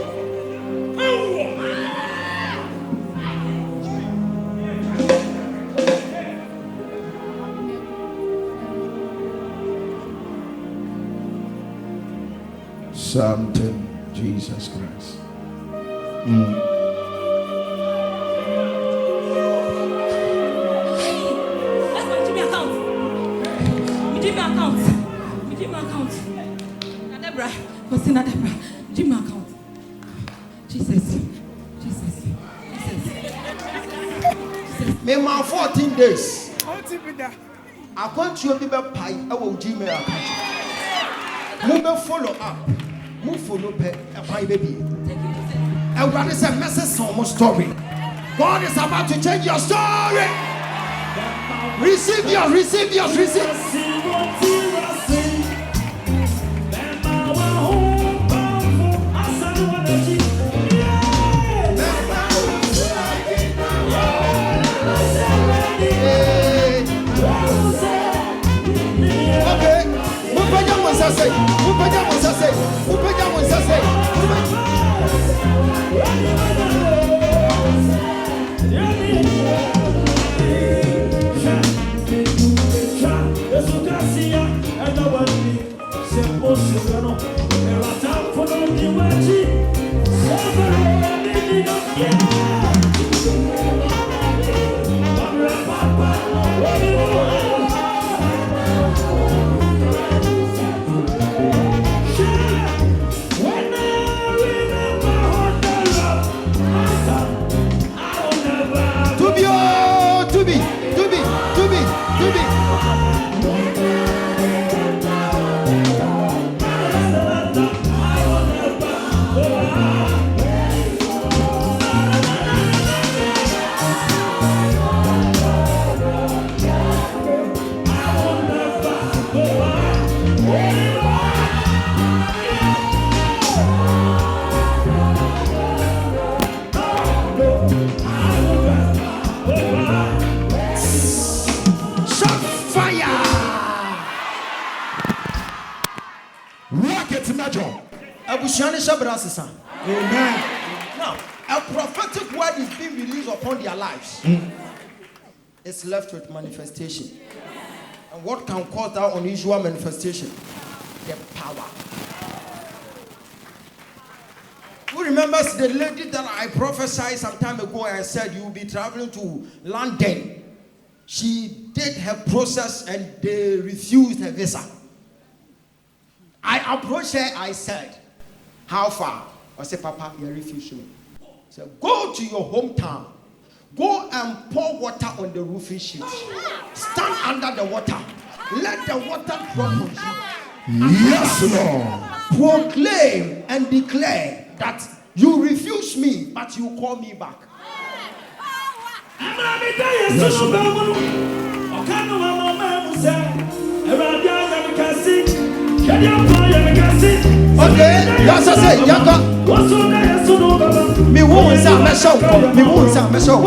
Something, Jesus Christ. That's my Jimmy account. Me Jimmy account. Nadebra. Jimmy account. Jesus. Me ma 14 days. I want you to be pie. I will Gmail account. Move follow up. Move follow pay baby. And what is a message some story? God is about to change your story. Receive yours, receive yours, receive. Okay, Amen. Now, a prophetic word is being released upon their lives. It's left with manifestation. And what can cause that unusual manifestation? The power. Who remembers the lady that I prophesied some time ago? I said you will be traveling to London. She did her process and they refused her visa. I approached her. I said, how far? I said, Papa, you refused me. I said, go to your hometown. Go and pour water on the roofing sheet. Stand under the water. Let the water drop on you. Yes, Lord. Proclaim and declare that you refuse me, but you call me back. Yes, Okay, that's what I say. Me won't say me show. Me won't say me show.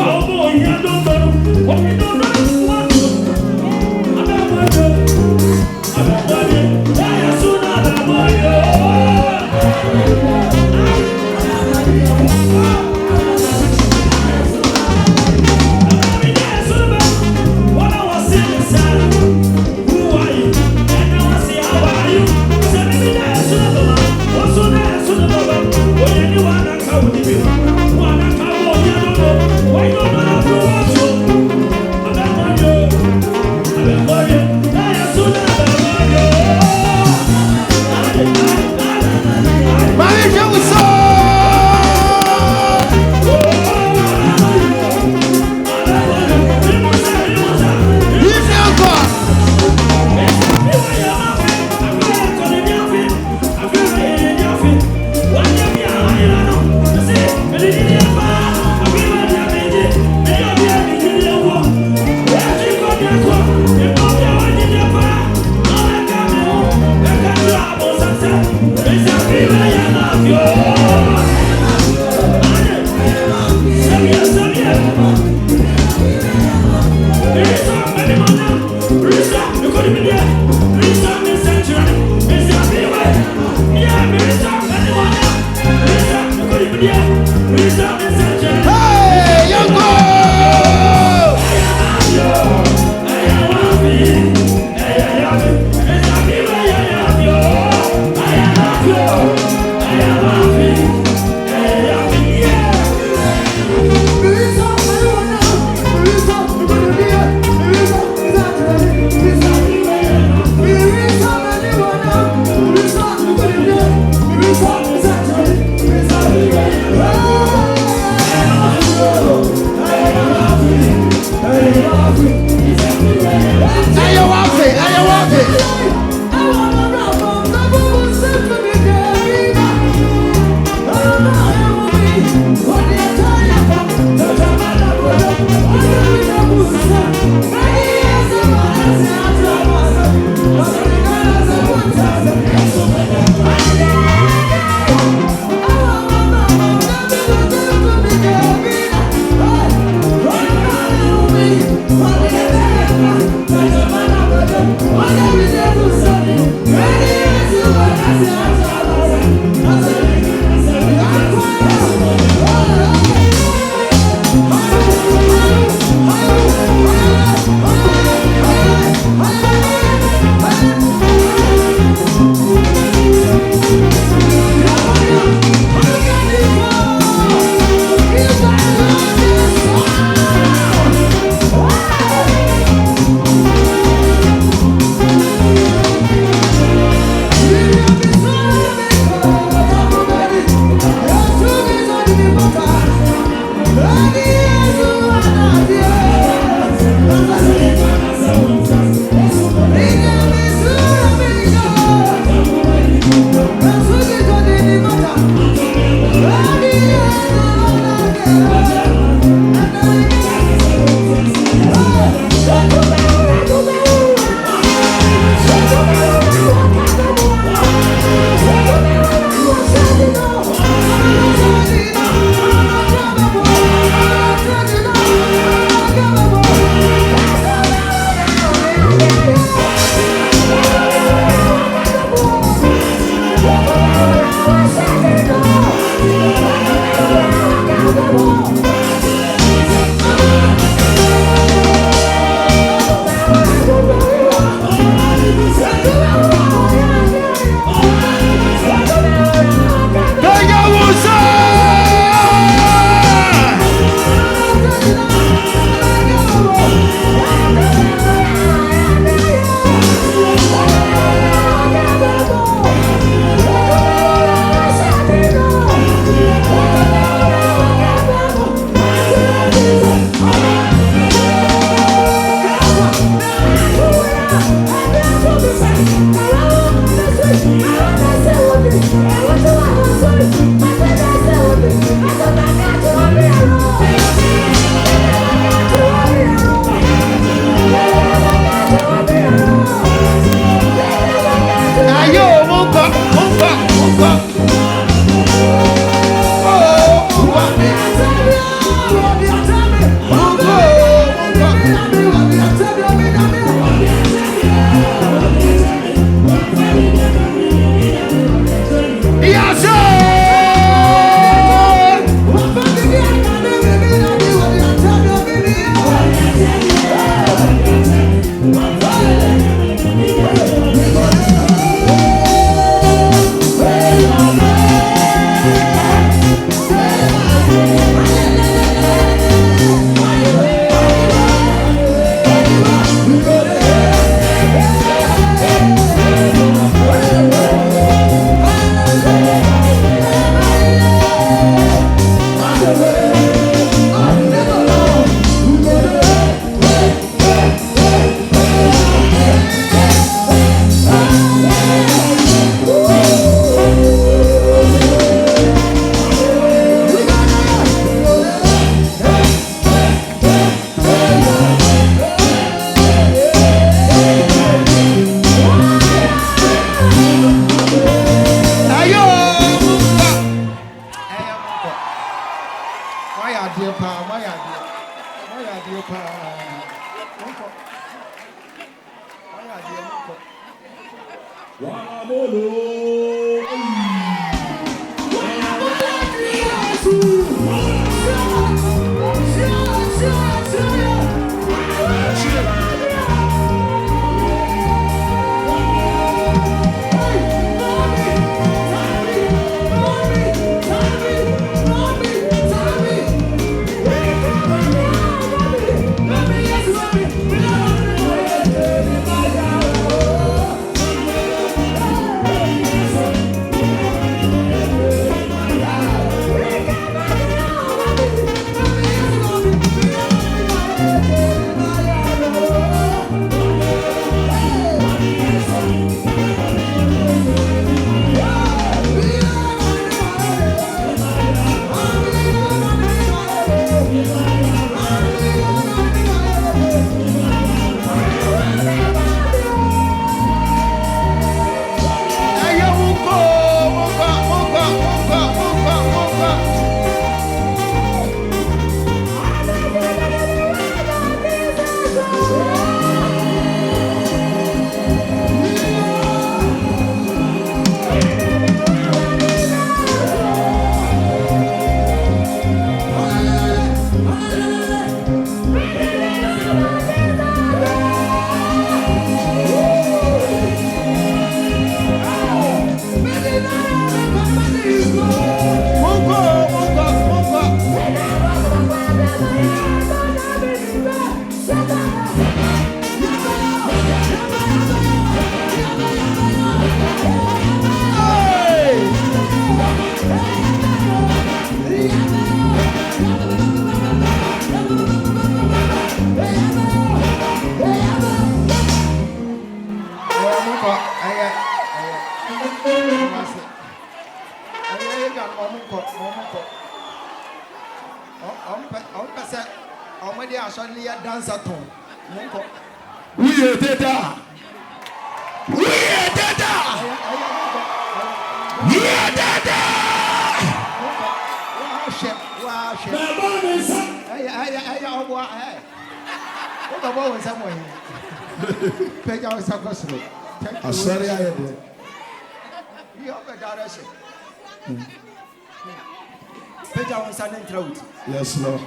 Yes, Lord.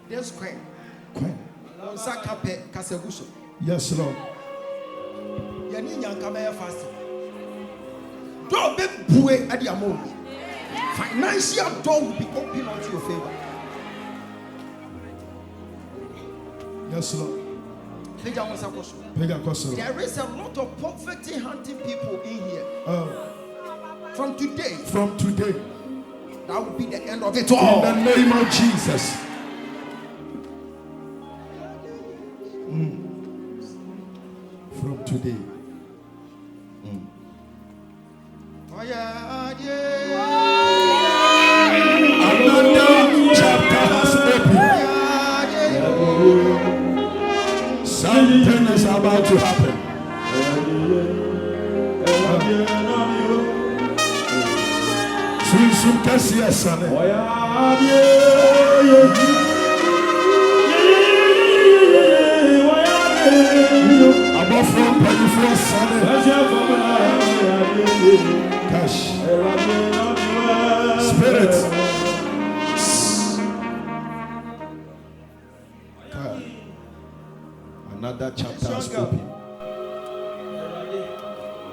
This queen. Yes, Lord. Financial door will be open unto your favor. Yes, Lord. There is a lot of poverty hunting people in here. From today, that will be the end of it all. In the name of Jesus. From today. Oh yeah, yeah. Another chapter has opened. Something is about to happen. Soon Cassia Son. Above from Penny Son. Cash. Spirit. Another chapter has opened.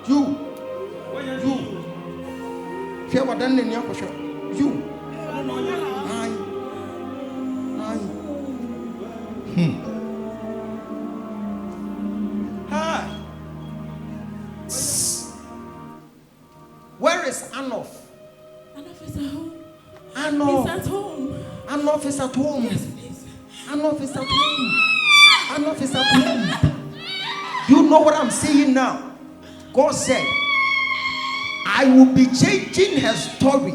You. Hear what done in your question. You. Hi. Where is Anof? Anof is at home. Anof. He's at home. Anof is at home. Yes, please. Anof is at home. Anof is at home. You know what I'm saying now? God said, I will be changing her story.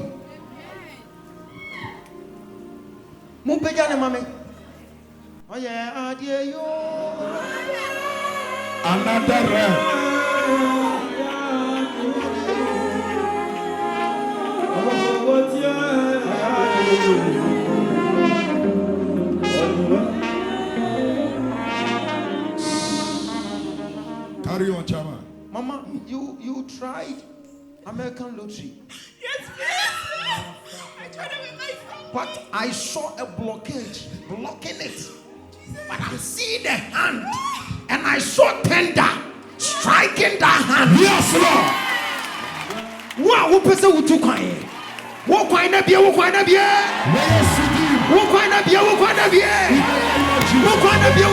Mummy. Oh yeah, you. Another realm. Carry on, Chama. Mama, you tried American lottery. Yes, please. I tried it with my phone. But I saw a blockage blocking it. But I see the hand, and I saw tender striking that hand. Yes, Lord. Wow, who person who took on? What kind of beer? What kind of beer? What kind of beer? What kind of beer? What kind of beer?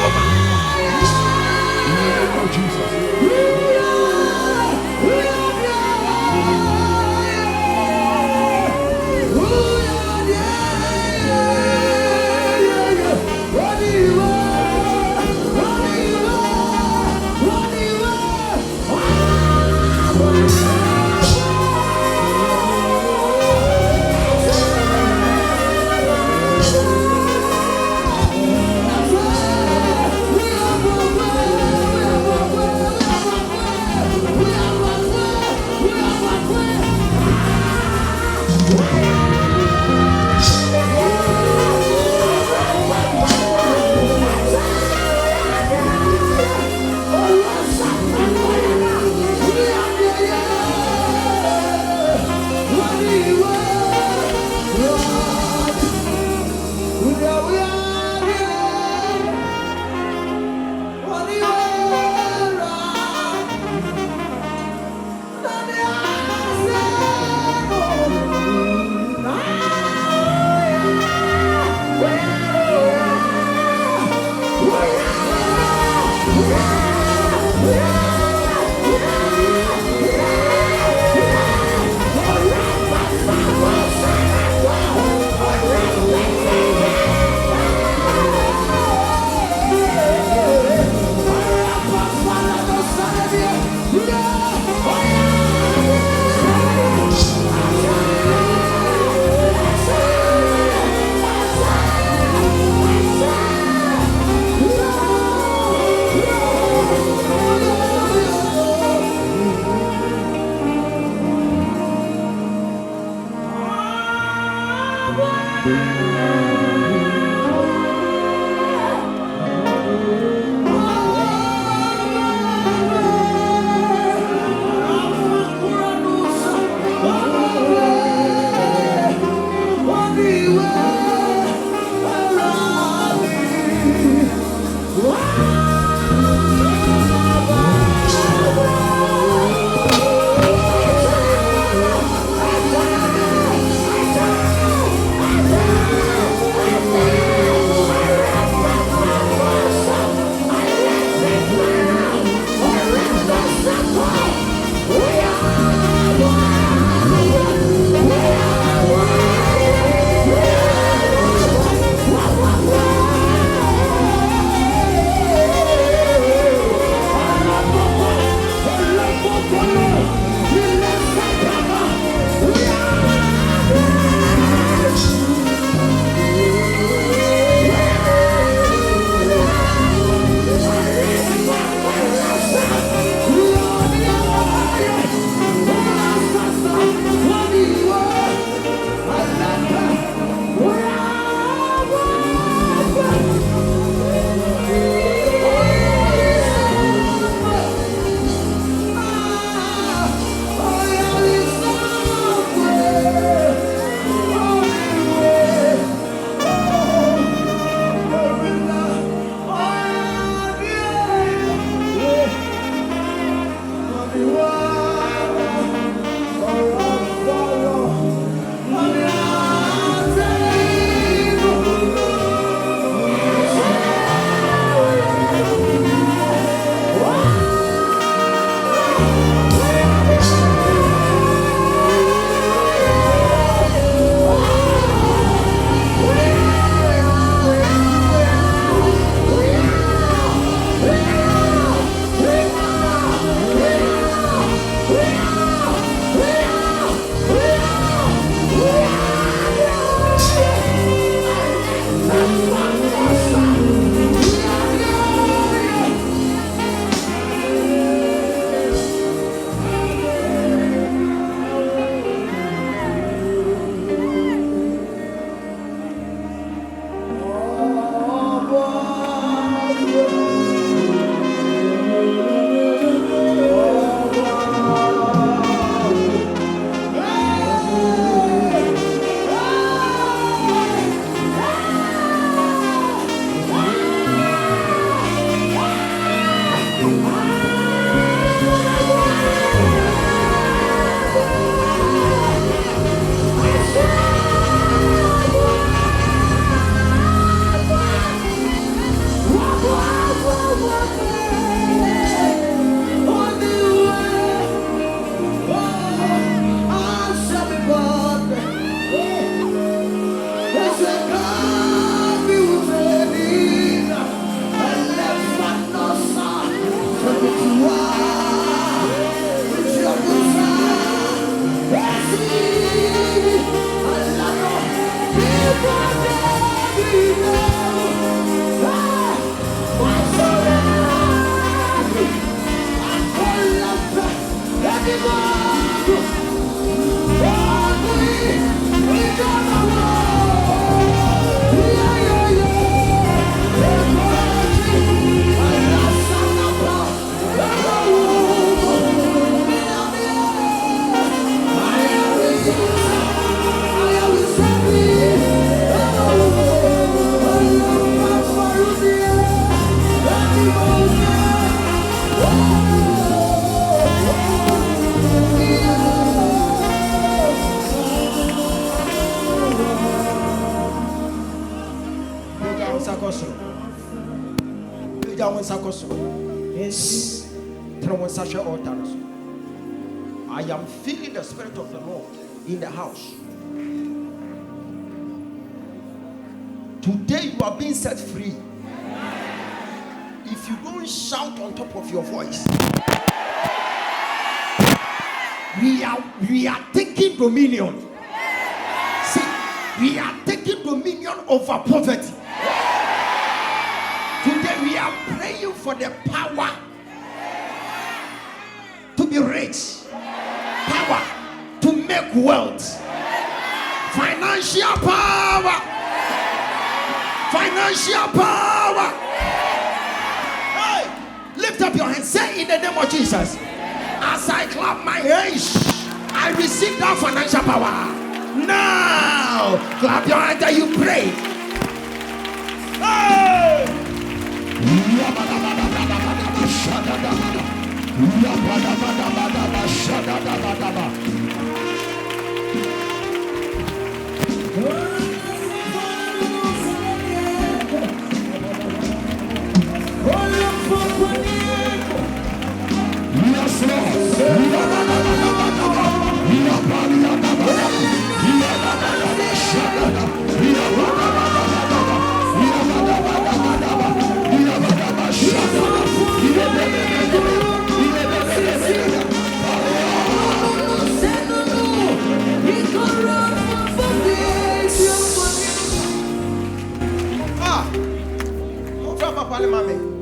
I am feeling the Spirit of the Lord in the house. Today you are being set free. If you don't shout on top of your voice, We are taking dominion. See, we are taking dominion over poverty. Today we are praying for the power to be rich, power to make wealth, financial power, financial power. Hey, lift up your hands. Say in the name of Jesus. As I clap my hands, I receive that financial power. Now, clap your hands and you pray. Hey!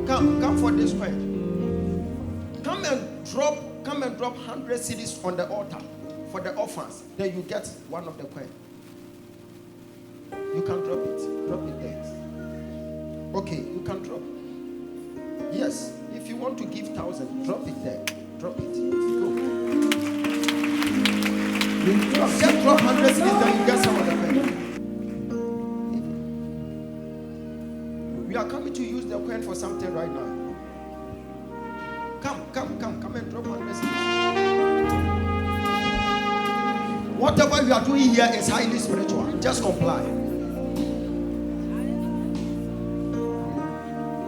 Come for this coin. Come and drop 100 cedis on the altar for the orphans. Then you get one of the coin. You can drop it. Drop it there. Okay, you can drop. Yes, if you want to give 1,000, drop it there. Drop it. Go. Just drop 100 cedis, then you get some of the coin. We are coming to use the coin for something right now. Come and drop 100 cedis. Whatever you are doing here is highly spiritual. Just comply.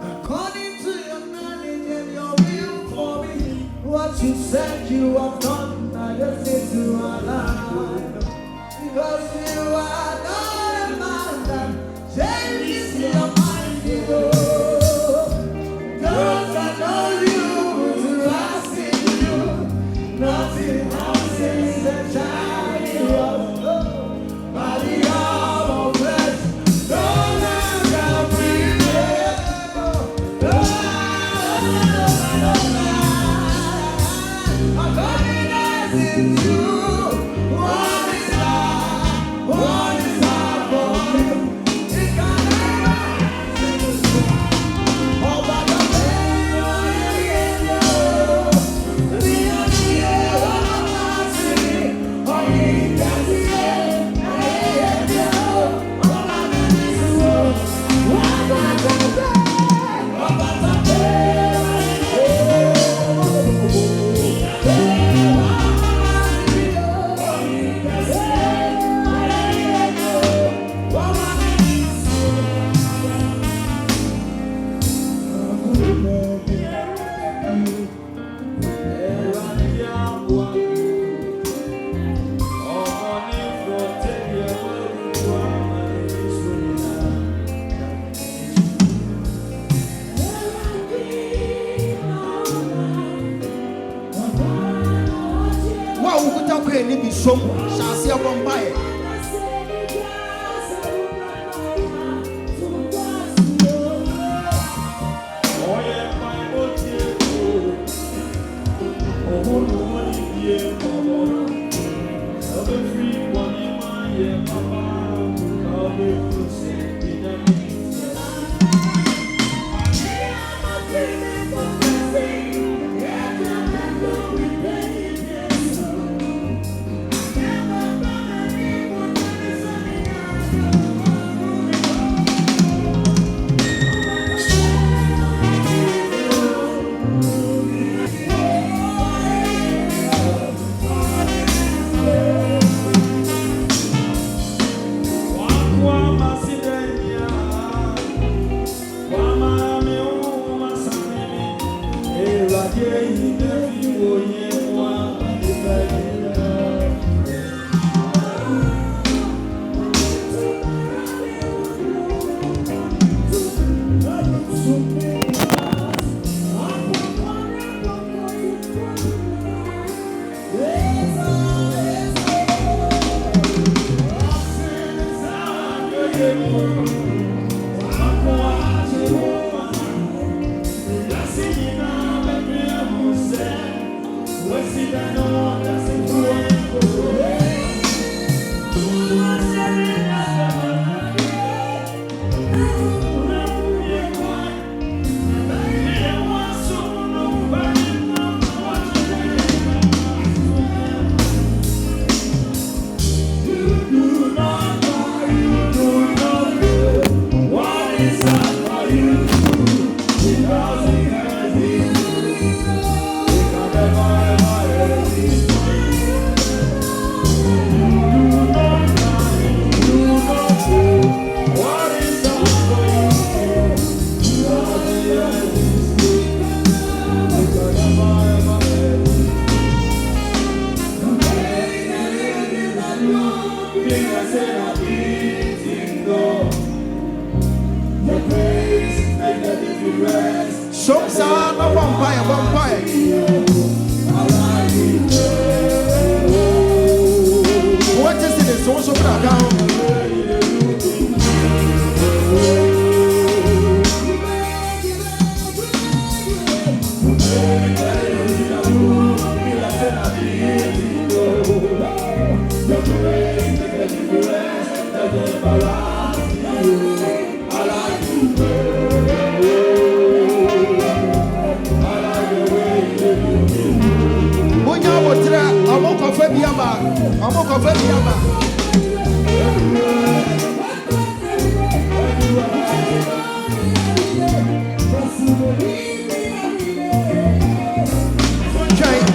According to your knowledge and your will for me, what you said you have done, I just say to align. Because you are not a man that changes your mind. Those that know you to ask in you, nothing else is the child of love, by the arm of flesh, no man can prevail. My confidence in you, one is hard for you. It can never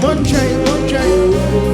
One chain.